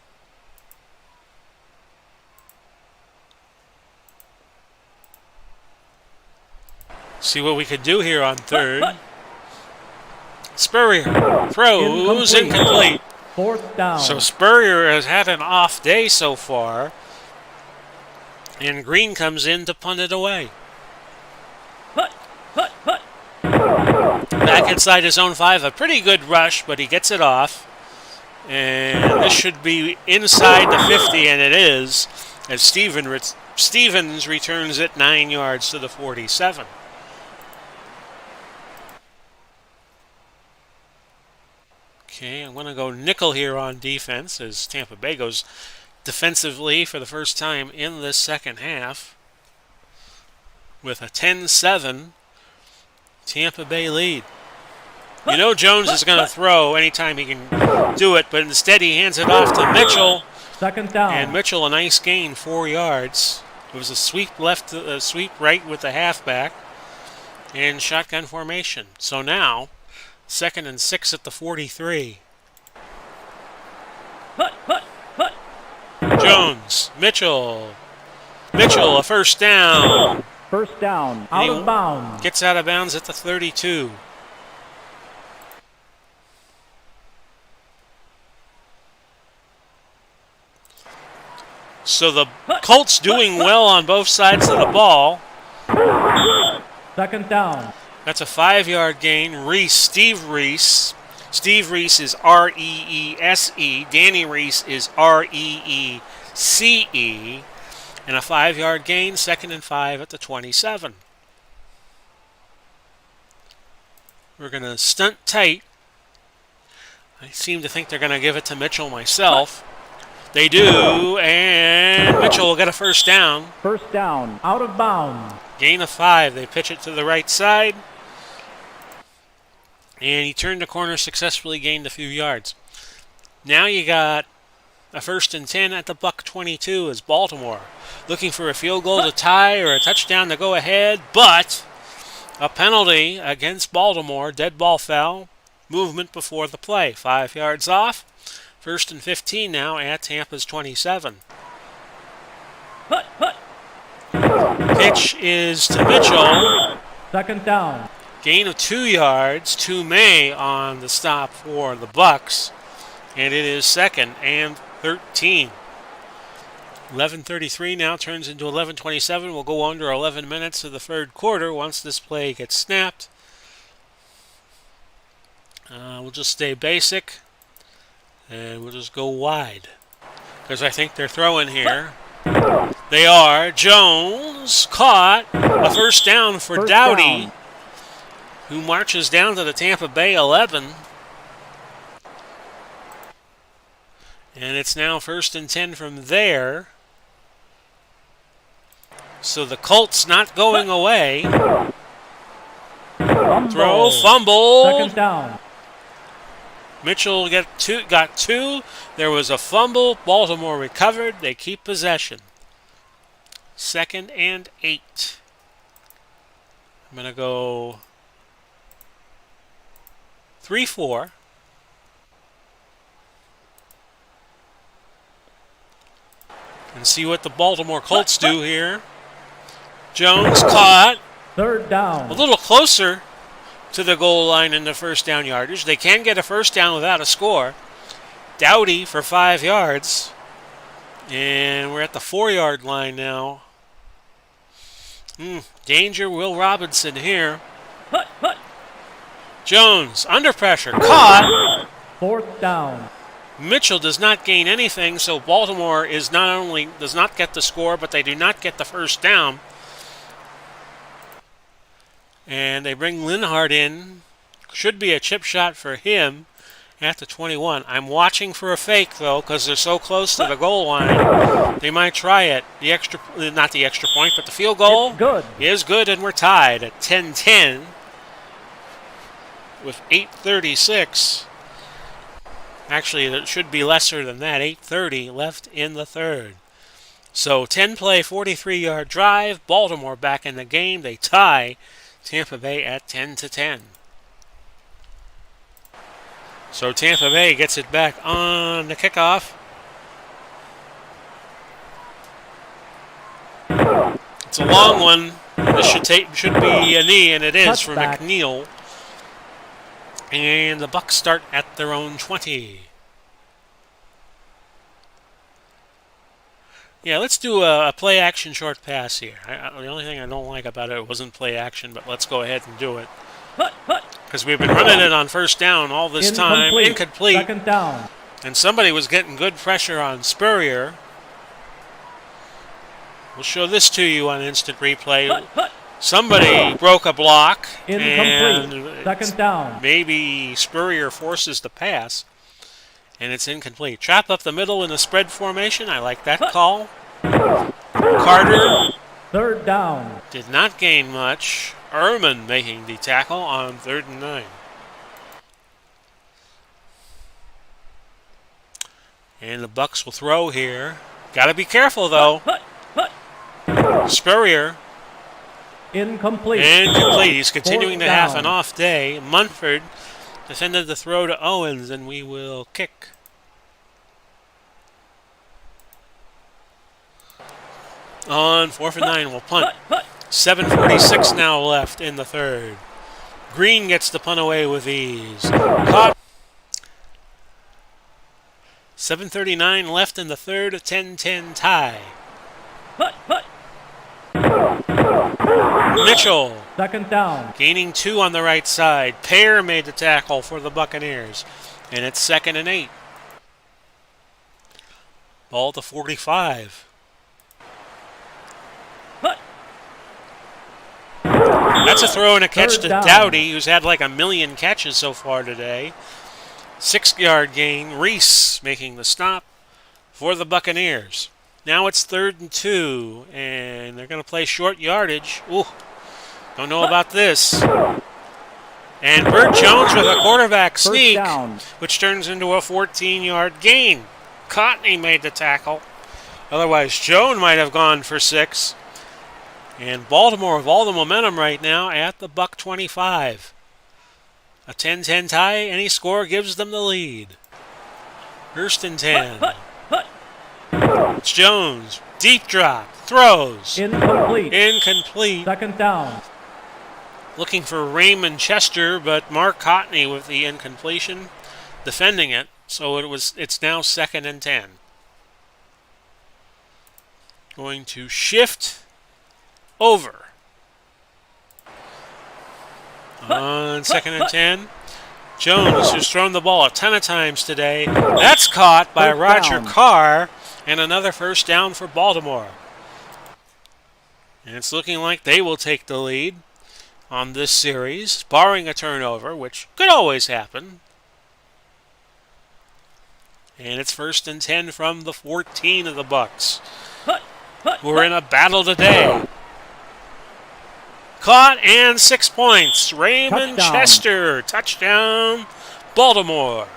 See what we could do here on 3rd. Spurrier throws incomplete. 4th down. So Spurrier has had an off day so far. And Green comes in to punt it away. Back inside his own 5. A pretty good rush, but he gets it off. And this should be inside the 50, and it is, as Stevens returns it 9 yards to the 47. Okay, I'm going to go nickel here on defense as Tampa Bay goes defensively for the first time in this second half with a 10-7 Tampa Bay lead. You know Jones is going to throw anytime he can do it, but instead he hands it off to Mitchell. 2nd down. And Mitchell, a nice gain, 4 yards. It was a sweep left, a sweep right with the halfback, and shotgun formation. So now, 2nd and 6 at the 43. Jones, Mitchell, a first down. First down, out of bounds. Gets out of bounds at the 32. So the Colts doing well on both sides of the ball. 2nd down. That's a 5-yard gain. Steve Reese. Steve Reese is R-E-E-S-E. Danny Reese is R-E-E-C-E. And a 5-yard gain, 2nd and 5 at the 27. We're going to stunt tight. I seem to think they're going to give it to Mitchell myself. They do, and Mitchell will get a first down. First down, out of bounds. Gain of 5. They pitch it to the right side. And he turned the corner successfully, gained a few yards. Now you got a 1st and 10 at the Buck 22 as Baltimore looking for a field goal to tie or a touchdown to go ahead, but a penalty against Baltimore, dead ball foul, movement before the play. 5 yards off. 1st and 15 now at Tampa's 27. Pitch is to Mitchell. 2nd down. Gain of 2 yards to May on the stop for the Bucs. And it is 2nd and 13. 11:33 now turns into 11:27. We'll go under 11 minutes of the 3rd quarter once this play gets snapped. We'll just stay basic. And we'll just go wide. Because I think they're throwing here. They are. Jones caught. A first down for Dowdy, who marches down to the Tampa Bay 11. And it's now 1st and 10 from there. So the Colts not going away. Throw, fumble. 2nd down. Mitchell got two. There was a fumble. Baltimore recovered. They keep possession. 2nd and 8. I'm going to go 3-4. And see what the Baltimore Colts do here. Jones caught. Third A down. little closer to the goal line in the first down yardage. They can get a first down without a score. Dowdy for 5 yards. And we're at the 4-yard line now. Danger, Will Robinson here. Jones, under pressure, caught. Fourth down. Mitchell does not gain anything, so Baltimore is not only does not get the score, but they do not get the first down. And they bring Linhart in. Should be a chip shot for him at the 21. I'm watching for a fake, though, because they're so close to the goal line. They might try it. Not the extra point, but the field goal It's good. is good, and we're tied at 10-10 with 8:36. Actually, it should be lesser than that. 8:30 left in the third. So 10-play, 43-yard drive. Baltimore back in the game. They tie Tampa Bay at 10-10. So Tampa Bay gets it back on the kickoff. It's a long one. This should be a knee, and it is for Touchback. McNeil. And the Bucs start at their own 20. Yeah, let's do a play-action short pass here. The only thing I don't like about it wasn't play-action, but let's go ahead and do it. Because we've been running it on first down all this time. Incomplete. Second down. And somebody was getting good pressure on Spurrier. We'll show this to you on instant replay. Somebody broke a block. Incomplete. And Second down. maybe Spurrier forces the pass. And it's incomplete. Trap up the middle in a spread formation. I like that call. Carter Third down. did not gain much. Ehrman making the tackle on 3rd and 9. And the Bucs will throw here. Got to be careful, though. Spurrier. Incomplete. Incomplete. He's continuing to Fourth have down. an off day. Munford defended the throw to Owens, and we will kick. On 4th and 9, we'll punt. 7:46 now left in the third. Green gets the punt away with ease. Caught. 7:39 left in the third. A 10-10 tie. Mitchell Second down. gaining 2 on the right side. Pear made the tackle for the Buccaneers. And it's 2nd and 8. Ball to 45. That's a throw and a catch Third to down. Dowdy, who's had like 1,000,000 catches so far today. 6-yard gain. Reese making the stop for the Buccaneers. Now it's 3rd and 2, and they're going to play short yardage. Ooh, don't know about this. And Bert Jones with a quarterback First sneak, down. which turns into a 14-yard gain. Cotney made the tackle. Otherwise, Jones might have gone for 6. And Baltimore with all the momentum right now at the Buck 25. A 10-10 tie. Any score gives them the lead. 1st and 10. It's Jones. Deep drop. Throws. Incomplete. Incomplete. Second down. Looking for Raymond Chester, but Mark Cotney with the incompletion. Defending it. So it's now 2nd and 10. Going to shift over. On 2nd and 10. Jones, who's thrown the ball a ton of times today. That's caught by First Roger down. Carr. And another first down for Baltimore. And it's looking like they will take the lead on this series, barring a turnover, which could always happen. And it's 1st and 10 from the 14 of the Bucs, who are in a battle today. Caught and 6 points. Raymond Touchdown. Chester. Touchdown, Baltimore.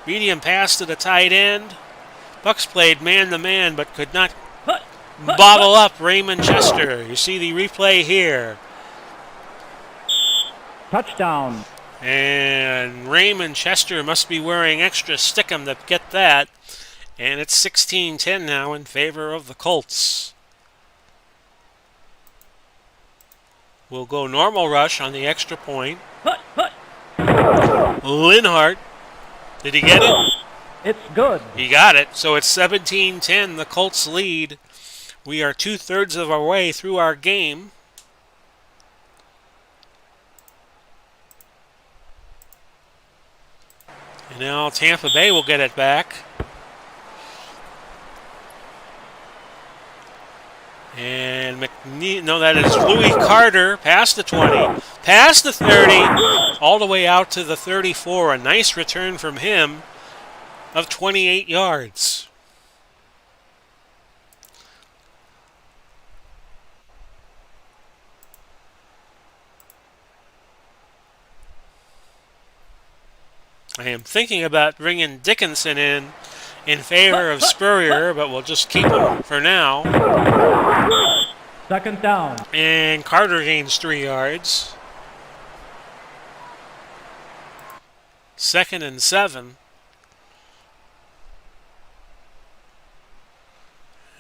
Medium pass to the tight end. Bucs played man-to-man but could not bottle up Raymond Chester. You see the replay here. Touchdown. And Raymond Chester must be wearing extra stickum to get that. And it's 16-10 now in favor of the Colts. We'll go normal rush on the extra point. Linhart. Did he get it? It's good. He got it. So it's 17-10. The Colts lead. We are 2/3 of our way through our game. And now Tampa Bay will get it back. And that is Louis Carter past the 20, past the 30, all the way out to the 34. A nice return from him of 28 yards. I am thinking about bringing Dickinson in favor of Spurrier, but we'll just keep him for now. Second down. And Carter gains 3 yards. 2nd and 7.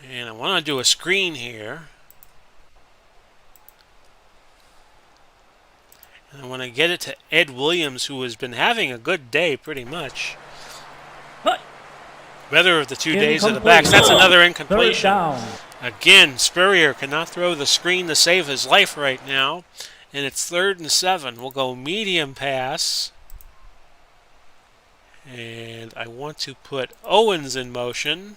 And I want to do a screen here. And I want to get it to Ed Williams, who has been having a good day pretty much. Better of the 2 days of the backs. That's another incompletion. Again, Spurrier cannot throw the screen to save his life right now. And it's 3rd and 7. We'll go medium pass. And I want to put Owens in motion.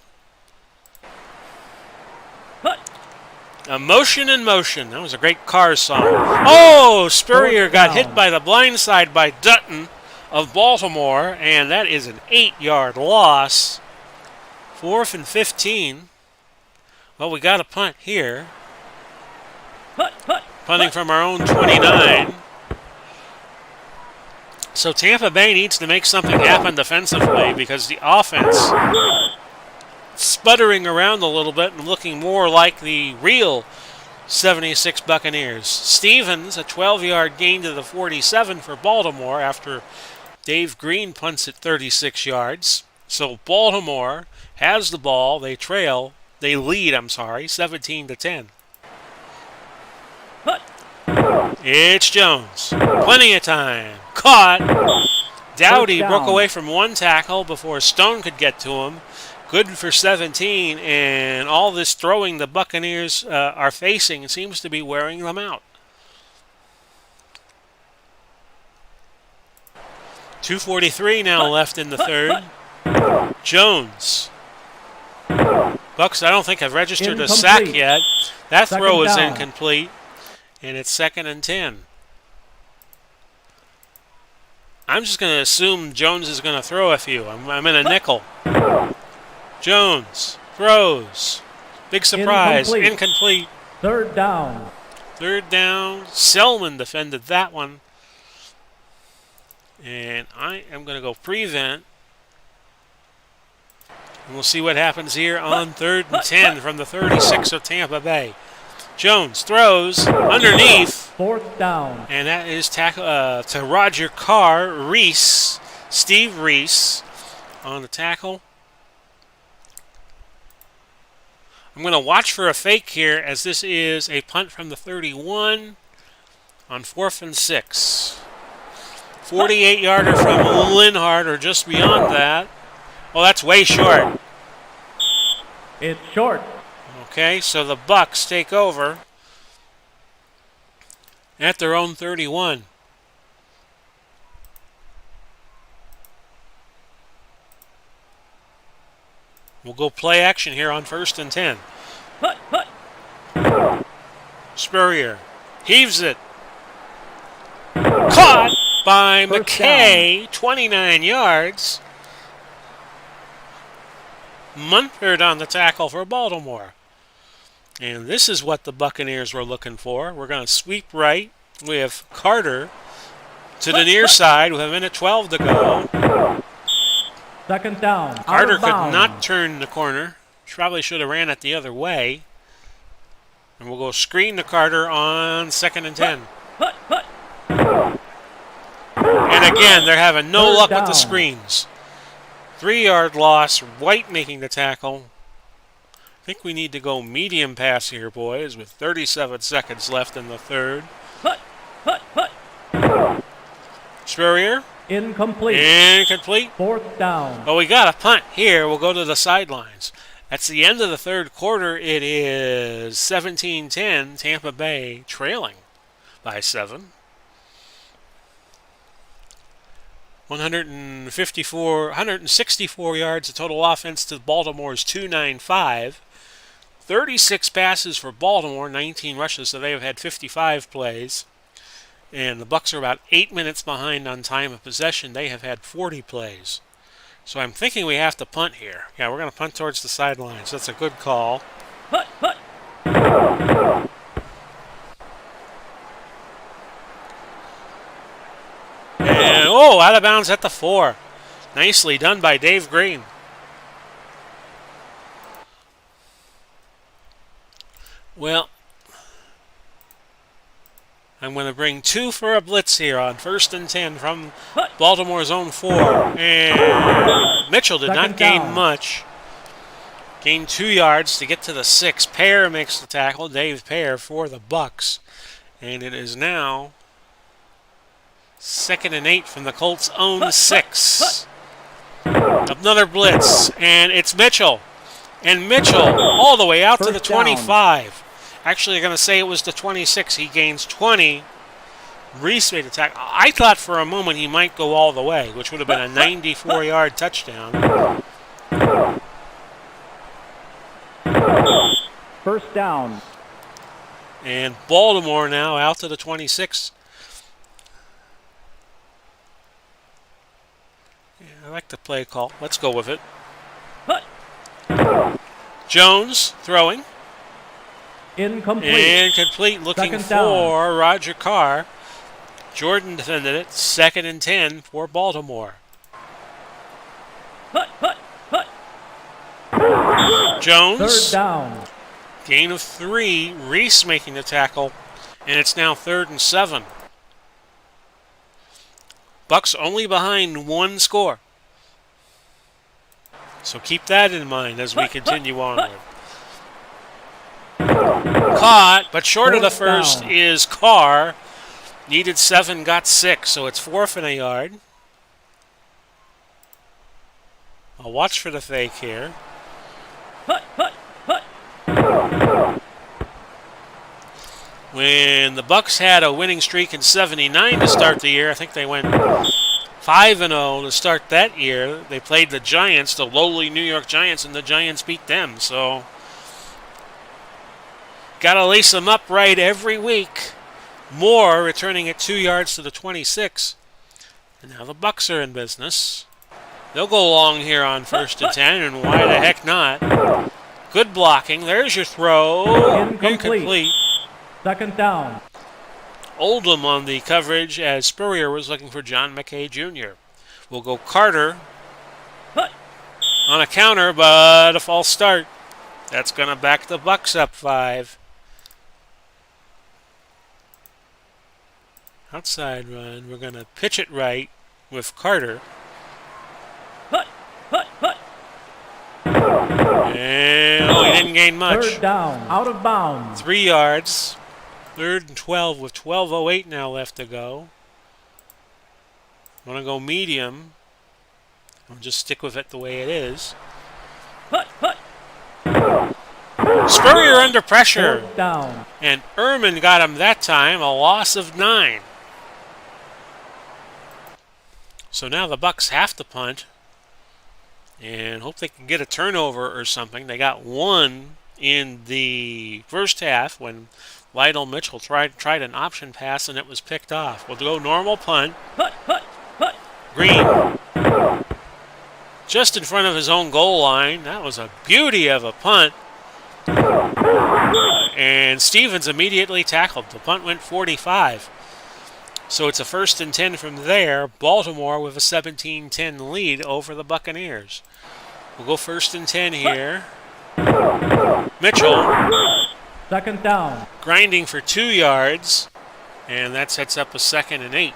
A motion in motion. That was a great Cars song. Oh, Spurrier got hit by the blind side by Dutton of Baltimore. And that is an 8-yard loss. 4th and 15. Well, we got a punt here. Punting from our own 29. So Tampa Bay needs to make something happen defensively because the offense sputtering around a little bit and looking more like the real 76 Buccaneers. Stevens, a 12-yard gain to the 47 for Baltimore after Dave Green punts at 36 yards. So Baltimore has the ball. They lead, 17-10. It's Jones. Plenty of time. Caught. Dowdy broke away from one tackle before Stone could get to him. Good for 17, and all this throwing the Buccaneers are facing seems to be wearing them out. 2:43 now left in the third. Jones. Bucs, I don't think have registered a sack yet. That throw is incomplete, and it's 2nd and 10. I'm just going to assume Jones is going to throw a few. I'm in a nickel. Jones throws. Big surprise. Incomplete. 3rd down. 3rd down. Selman defended that one. And I am going to go prevent. And we'll see what happens here on 3rd and 10 from the 36 of Tampa Bay. Jones throws underneath. 4th down. And that is to Roger Carr. Steve Reese on the tackle. I'm going to watch for a fake here as this is a punt from the 31 on 4th and 6. 48-yarder from Linhart or just beyond that. Oh, that's way short. It's short. Okay, so the Bucs take over at their own 31. We'll go play action here on 1st and 10. Spurrier heaves it. Caught by McKay, 29 yards. Munford on the tackle for Baltimore. And this is what the Buccaneers were looking for. We're going to sweep right. We have Carter to the near side with 1:12 to go. 2nd down. Carter could not turn the corner. Probably should have ran it the other way. And we'll go screen to Carter on 2nd and 10. And again, they're having no luck with the screens. 3-yard loss. White making the tackle. I think we need to go medium pass here, boys, with 37 seconds left in the third. Spurrier. Incomplete. Incomplete. Fourth down. Oh, we got a punt here. We'll go to the sidelines. That's the end of the third quarter. It is 17-10. Tampa Bay trailing by 7. 164 yards of total offense to Baltimore's 295. 36 passes for Baltimore, 19 rushes, so they have had 55 plays. And the Bucs are about 8 minutes behind on time of possession. They have had 40 plays. So I'm thinking we have to punt here. Yeah, we're going to punt towards the sidelines. That's a good call. Punt. And, oh, out of bounds at the 4. Nicely done by Dave Green. Well, I'm going to bring 2 for a blitz here on 1st and 10 from Baltimore's own 4. And Mitchell did not gain much. Gained 2 yards to get to the 6. Pear makes the tackle. Dave Pear for the Bucs. And it is now 2nd and 8 from the Colts' own 6. Another blitz. And it's Mitchell. And Mitchell all the way out to the 25. Actually, I'm going to say it was the 26. He gains 20. Reese made a tackle. I thought for a moment he might go all the way, which would have been a 94-yard touchdown. First down. And Baltimore now out to the 26. Yeah, I like the play call. Let's go with it. Jones throwing. Incomplete. Incomplete, looking Second down. for Roger Carr. Jordan defended it. 2nd and 10 for Baltimore. Jones. Third down. Gain of 3. Reese making the tackle. And it's now 3rd and 7. Bucs only behind 1 score. So keep that in mind as we continue onward. Caught, but short of the first down. is Carr. Needed 7, got 6, so it's 4th and a yard. I'll watch for the fake here. When the Bucs had a winning streak in 79 to start the year, I think they went 5-0 to start that year. They played the Giants, the lowly New York Giants, and the Giants beat them. So, got to lace them up right every week. Moore returning at 2 yards to the 26. And now the Bucs are in business. They'll go long here on 1st and 10, and why the heck not? Good blocking. There's your throw. Incomplete. 2nd down. Oldham on the coverage as Spurrier was looking for John McKay Jr. We'll go Carter on a counter, but a false start. That's going to back the Bucs up 5. Outside run. We're going to pitch it right with Carter. And he didn't gain much. 3rd down. Out of bounds. 3 yards. 3rd and 12 with 12:08 now left to go. Want to go medium. I'll just stick with it the way it is. Spurrier under pressure. 4th down. And Ehrman got him that time, a loss of 9. So now the Bucs have to punt and hope they can get a turnover or something. They got 1 in the first half when Lionel Mitchell tried an option pass and it was picked off. We'll go normal punt. Green. Just in front of his own goal line. That was a beauty of a punt. And Stevens immediately tackled. The punt went 45. So it's a 1st and 10 from there. Baltimore with a 17-10 lead over the Buccaneers. We'll go 1st and 10 here. Mitchell. 2nd down. Grinding for 2 yards. And that sets up a 2nd and 8.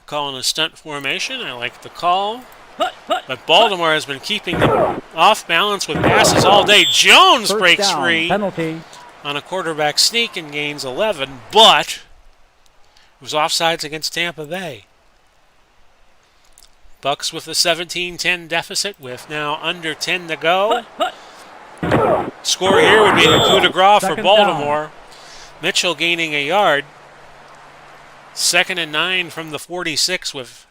Calling a stunt formation. I like the call. But Baltimore has been keeping them off balance with passes all day. Jones First breaks down, free penalty. on a quarterback sneak and gains 11, but it was offsides against Tampa Bay. Bucs with a 17-10 deficit with now under 10 to go. Score here would be the coup de grace for Second Baltimore. Mitchell gaining a yard. 2nd and 9 from the 46 with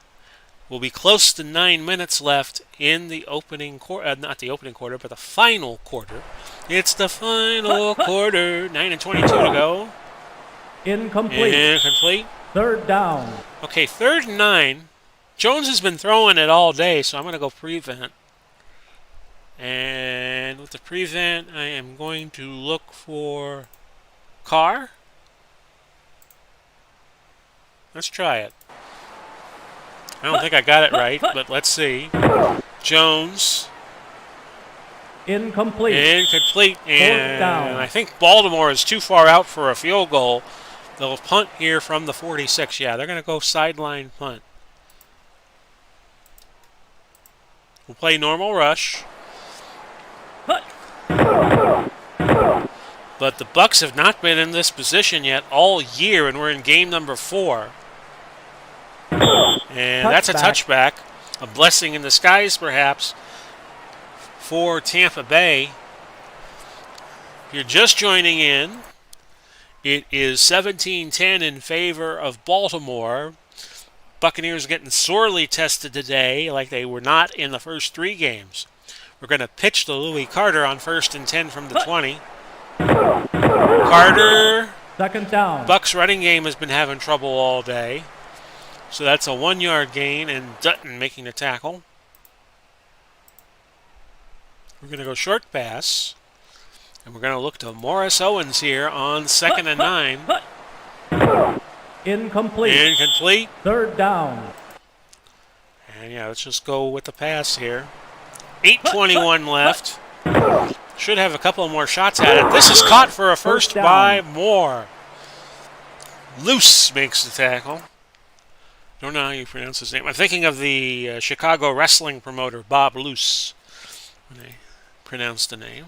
will be close to 9 minutes left in the opening quarter. Not the opening quarter, but the final quarter. It's the final quarter. 9 and 22 to go. Incomplete. Incomplete. Third down. Okay, 3rd and 9. Jones has been throwing it all day, so I'm going to go prevent. And with the prevent, I am going to look for Carr. Let's try it. I don't think I got it right, but let's see. Jones. Incomplete. Incomplete. And down. I think Baltimore is too far out for a field goal. They'll punt here from the 46. Yeah, they're going to go sideline punt. We'll play normal rush. But the Bucs have not been in this position yet all year, and we're in game number 4. And that's a touchback. A blessing in disguise, perhaps, for Tampa Bay. If you're just joining in, it is 17-10 in favor of Baltimore. Buccaneers getting sorely tested today like they were not in the first 3 games. We're going to pitch to Louis Carter on 1st and 10 from the 20. Carter. Second down. Bucs running game has been having trouble all day. So that's a 1-yard gain, and Dutton making the tackle. We're going to go short pass. And we're going to look to Morris Owens here on 2nd and 9. Incomplete. Incomplete. Third down. And yeah, let's just go with the pass here. 8:21 left. Should have a couple more shots at it. This is caught for a first by Moore. Luce makes the tackle. Don't know how you pronounce his name. I'm thinking of the Chicago wrestling promoter, Bob Luce, when I pronounce the name.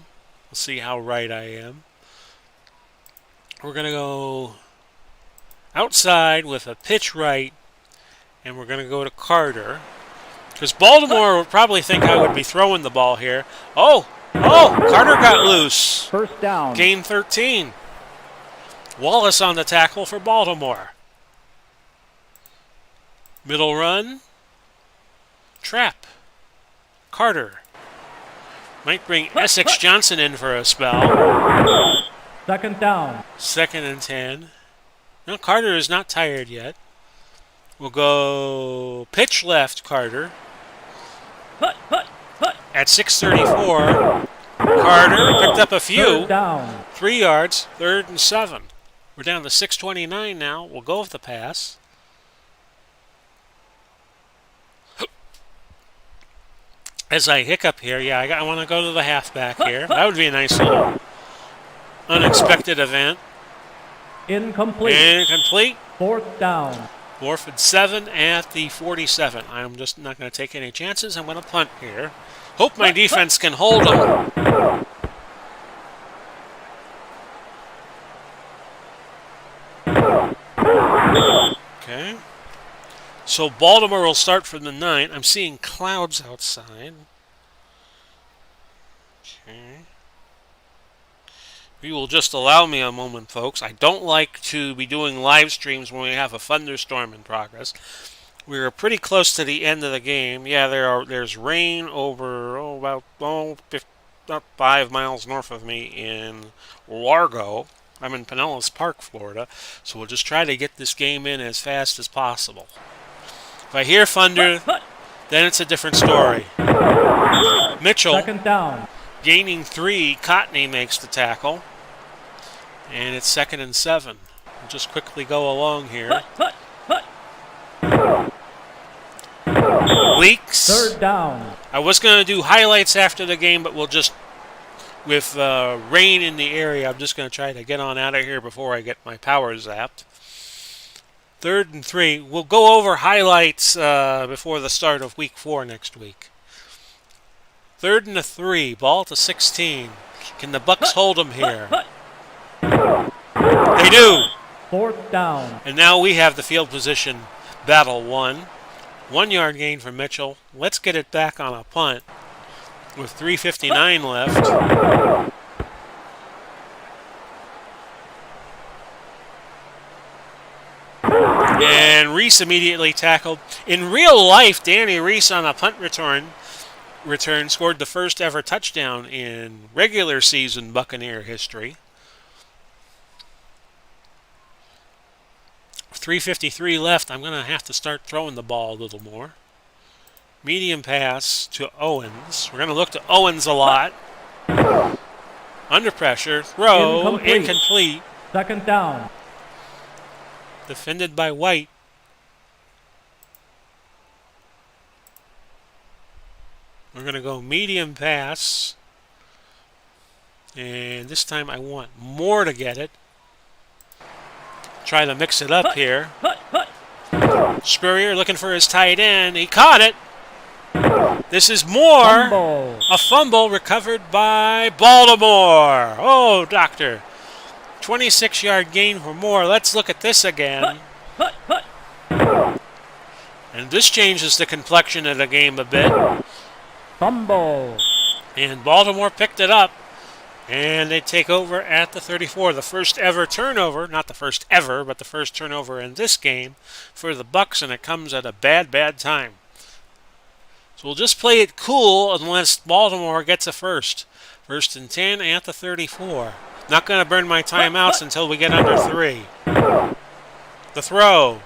We'll see how right I am. We're going to go outside with a pitch right, and we're going to go to Carter. Because Baltimore would probably think I would be throwing the ball here. Oh, Carter got loose. First down. Gain 13. Wallace on the tackle for Baltimore. Middle run. Trap. Carter. Might bring Essex Johnson in for a spell. Second down. 2nd and 10. No, Carter is not tired yet. We'll go pitch left, Carter. At 6:34, Carter picked up a few. Third down. 3 yards, 3rd and 7. We're down to 6:29 now. We'll go with the pass. As I hiccup here, yeah, I want to go to the halfback here. That would be a nice little unexpected event. Incomplete. Incomplete. 4th down. 4th and 7 at the 47. I'm just not going to take any chances. I'm going to punt here. Hope my defense can hold them. Okay. So Baltimore will start from the 9. I'm seeing clouds outside. Okay. If you will just allow me a moment, folks. I don't like to be doing live streams when we have a thunderstorm in progress. We're pretty close to the end of the game. Yeah, there's rain over about 5 miles north of me in Largo. I'm in Pinellas Park, Florida. So we'll just try to get this game in as fast as possible. If I hear thunder, then it's a different story. Mitchell. 2nd down. Gaining 3. Cotney makes the tackle. And it's 2nd and 7. We'll just quickly go along here. Weeks. 3rd down. I was going to do highlights after the game, but we'll just, with rain in the area, I'm just going to try to get on out of here before I get my power zapped. 3rd and 3. We'll go over highlights before the start of week 4 next week. 3rd and 3. Ball to 16. Can the Bucs hold them here? They do. 4th down. And now we have the field position battle won. 1 yard gain for Mitchell. Let's get it back on a punt with 3:59 left. And Reese immediately tackled. In real life, Danny Reese on a punt return scored the first ever touchdown in regular season Buccaneer history. 3:53 left. I'm going to have to start throwing the ball a little more. Medium pass to Owens. We're going to look to Owens a lot. Under pressure. Throw. Incomplete. 2nd down. Defended by White. We're going to go medium pass. And this time I want more to get it. Try to mix it up here. Spurrier looking for his tight end. He caught it. This is more. Fumble. A fumble recovered by Baltimore. Oh, doctor. 26-yard gain for Moore. Let's look at this again. And this changes the complexion of the game a bit. Fumble. And Baltimore picked it up. And they take over at the 34. The first ever turnover, not the first ever, but the first turnover in this game for the Bucs, and it comes at a bad time. So we'll just play it cool unless Baltimore gets a first. 1st and 10 at the 34. Not going to burn my timeouts until we get under 3. The throw.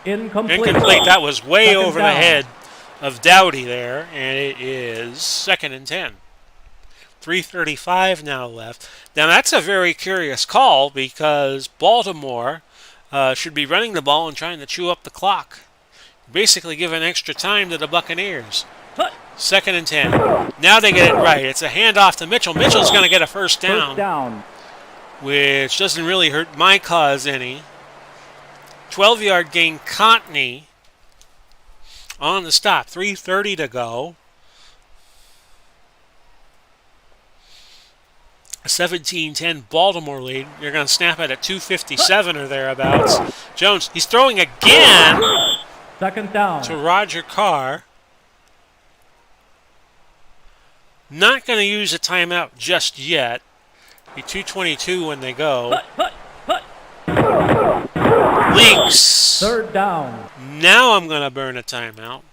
Incomplete. That was way over the head of Dowdy there, and it is 2nd and 10. 3:35 now left. Now that's a very curious call because Baltimore should be running the ball and trying to chew up the clock. Basically giving extra time to the Buccaneers. 2nd and 10. Now they get it right. It's a handoff to Mitchell. Mitchell's going to get a first down. Which doesn't really hurt my cause any. 12-yard gain, Contney on the stop. 3:30 to go. A 17-10 Baltimore lead. You're going to snap it at 2:57 or thereabouts. Jones, he's throwing again. 2nd down. To Roger Carr. Not going to use a timeout just yet. Be 2:22 when they go. Leaks. 3rd down. Now I'm going to burn a timeout.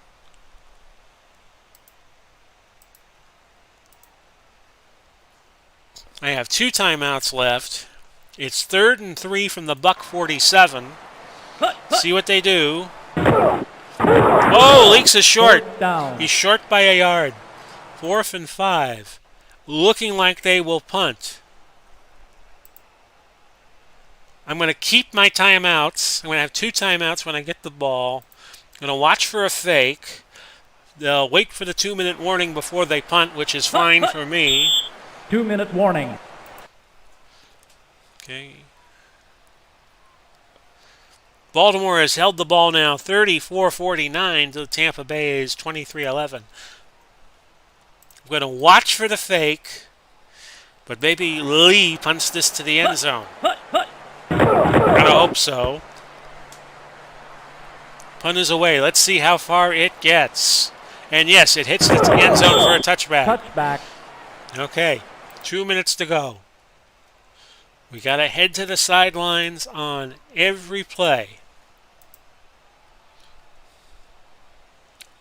I have 2 timeouts left. It's 3rd and 3 from the Buck 47. See what they do. Oh, Leaks is short. He's short by a yard. 4th and 5. Looking like they will punt. I'm going to keep my timeouts. I'm going to have 2 timeouts when I get the ball. I'm going to watch for a fake. They'll wait for the 2-minute warning before they punt, which is fine for me. 2-minute warning. Okay. Baltimore has held the ball now 34-49 to Tampa Bay's 23-11. I'm going to watch for the fake, but maybe Lee punts this to the end zone. Gotta hope so. Punt is away. Let's see how far it gets. And yes, it hits the end zone for a touchback. Okay, 2 minutes to go. We got to head to the sidelines on every play.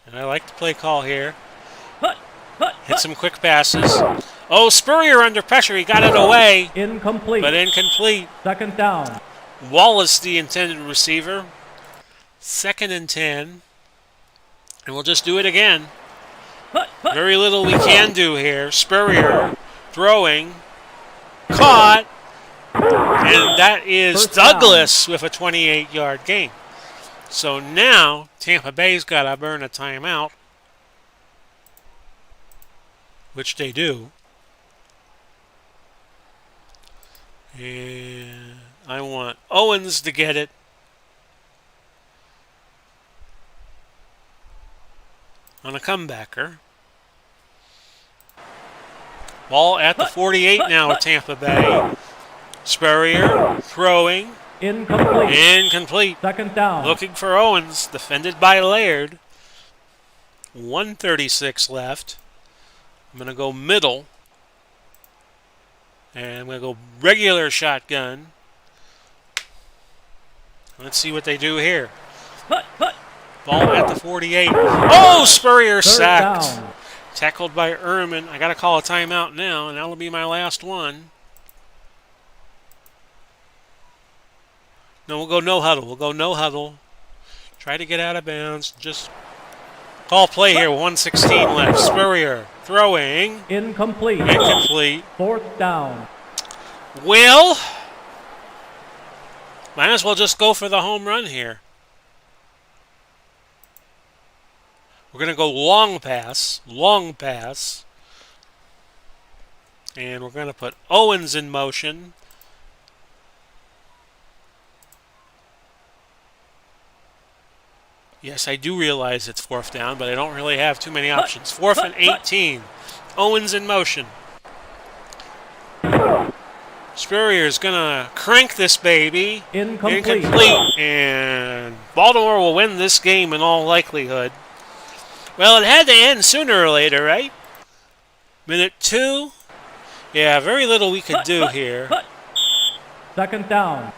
And I like the play call here. Hit some quick passes. Oh, Spurrier under pressure. He got it away. Incomplete. But incomplete. 2nd down. Wallace, the intended receiver. 2nd and 10. And we'll just do it again. Very little we can do here. Spurrier throwing. Caught. And that is Douglas with a 28-yard gain. So now Tampa Bay's got to burn a timeout, which they do. And I want Owens to get it. on a comebacker. Ball at the 48 now with Tampa Bay. Spurrier throwing. Incomplete. Incomplete. Second down. Looking for Owens. Defended by Laird. 1:36 left. I'm going to go middle. And I'm going to go regular shotgun. Let's see what they do here. Ball at the 48. Oh, Spurrier sacked. Down. Tackled by Ehrman. I got to call a timeout now, and that'll be my last one. No, we'll go no huddle. We'll go no huddle. Try to get out of bounds. Just call play here. 1:16 left. Spurrier throwing. Incomplete. Incomplete. Fourth down. Well, might as well just go for the home run here. We're going to go long pass. And we're going to put Owens in motion. Yes, I do realize it's fourth down, but I don't really have too many options. 4th and 18. Owens in motion. Spurrier's going to crank this baby. Incomplete. And Baltimore will win this game in all likelihood. Well, it had to end sooner or later, right? Minute 2. Yeah, very little we could do here. Second down.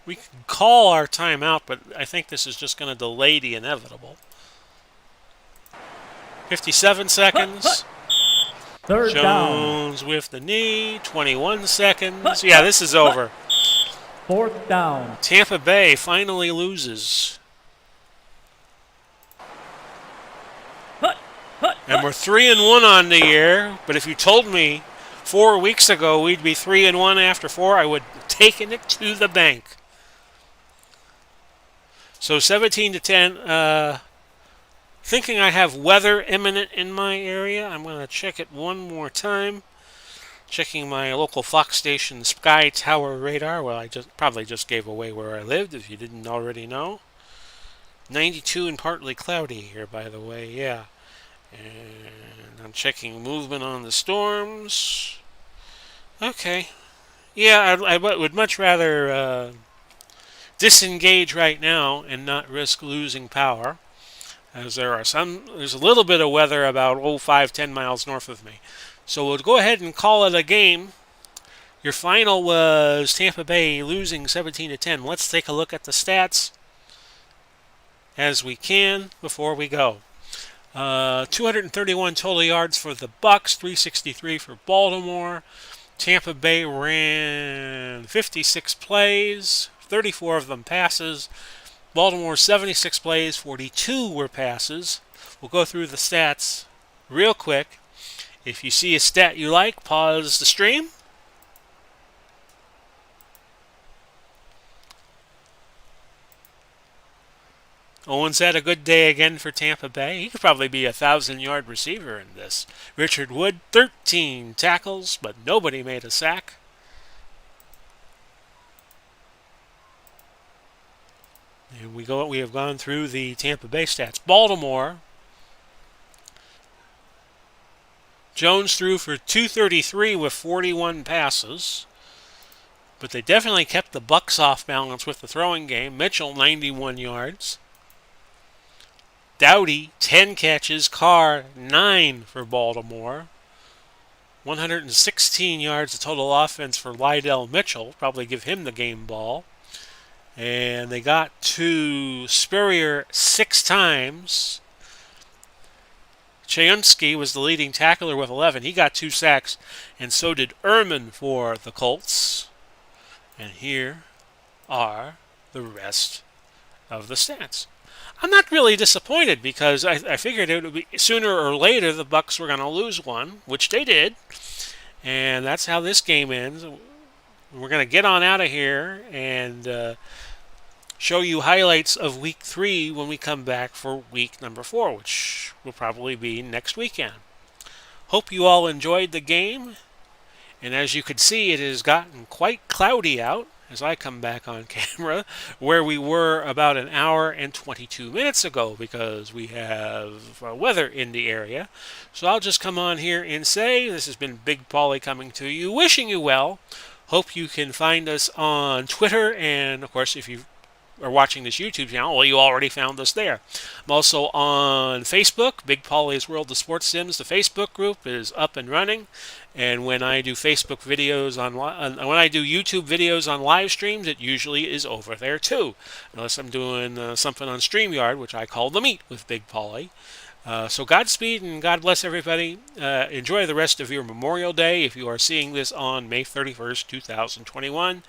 We can call our timeout, but I think this is just going to delay the inevitable. 57 seconds. Third down. Jones with the knee. 21 seconds. Yeah, this is over. Fourth down. Tampa Bay finally loses. And we're 3-1 on the year. But if you told me 4 weeks ago we'd be 3-1 after 4, I would have taken it to the bank. So 17-10. Thinking I have weather imminent in my area. I'm going to check it one more time. Checking my local Fox station Sky Tower radar. Well, I probably just gave away where I lived if you didn't already know. 92 and partly cloudy here, by the way. Yeah. And I'm checking movement on the storms. Okay. Yeah, I would much rather disengage right now and not risk losing power, as there's a little bit of weather about 5-10 miles north of me. So we'll go ahead and call it a game. Your final was Tampa Bay losing 17-10. Let's take a look at the stats as we can before we go. 231 total yards for the Bucs, 363 for Baltimore. Tampa Bay ran 56 plays, 34 of them passes. Baltimore 76 plays, 42 were passes. We'll go through the stats real quick. If you see a stat you like, pause the stream. Owens had a good day again for Tampa Bay. He could probably be a 1,000-yard receiver in this. Richard Wood, 13 tackles, but nobody made a sack. And we have gone through the Tampa Bay stats. Baltimore. Jones threw for 233 with 41 passes. But they definitely kept the Bucs off balance with the throwing game. Mitchell, 91 yards. Dowdy, 10 catches. Carr, 9 for Baltimore. 116 yards of total offense for Lydell Mitchell. Probably give him the game ball. And they got to Spurrier 6 times. Chayunsky was the leading tackler with 11. He got 2 sacks. And so did Ehrman for the Colts. And here are the rest of the stats. I'm not really disappointed because I figured it would be sooner or later the Bucs were going to lose one, which they did. And that's how this game ends. We're going to get on out of here and show you highlights of Week 3 when we come back for Week number 4, which will probably be next weekend. Hope you all enjoyed the game. And as you can see, it has gotten quite cloudy out. as I come back on camera, where we were about an hour and 22 minutes ago because we have weather in the area. So I'll just come on here and say this has been Big Pauly coming to you, wishing you well. Hope you can find us on Twitter, and of course, if you are watching this YouTube channel, well, you already found us there. I'm also on Facebook, Big Pauly's World of Sports Sims. The Facebook group is up and running, and when I do Facebook videos when I do YouTube videos on live streams, it usually is over there too, unless I'm doing something on StreamYard, which I call The Meet with Big Pauly. So Godspeed and God bless everybody. Enjoy the rest of your Memorial Day if you are seeing this on May 31st, 2021.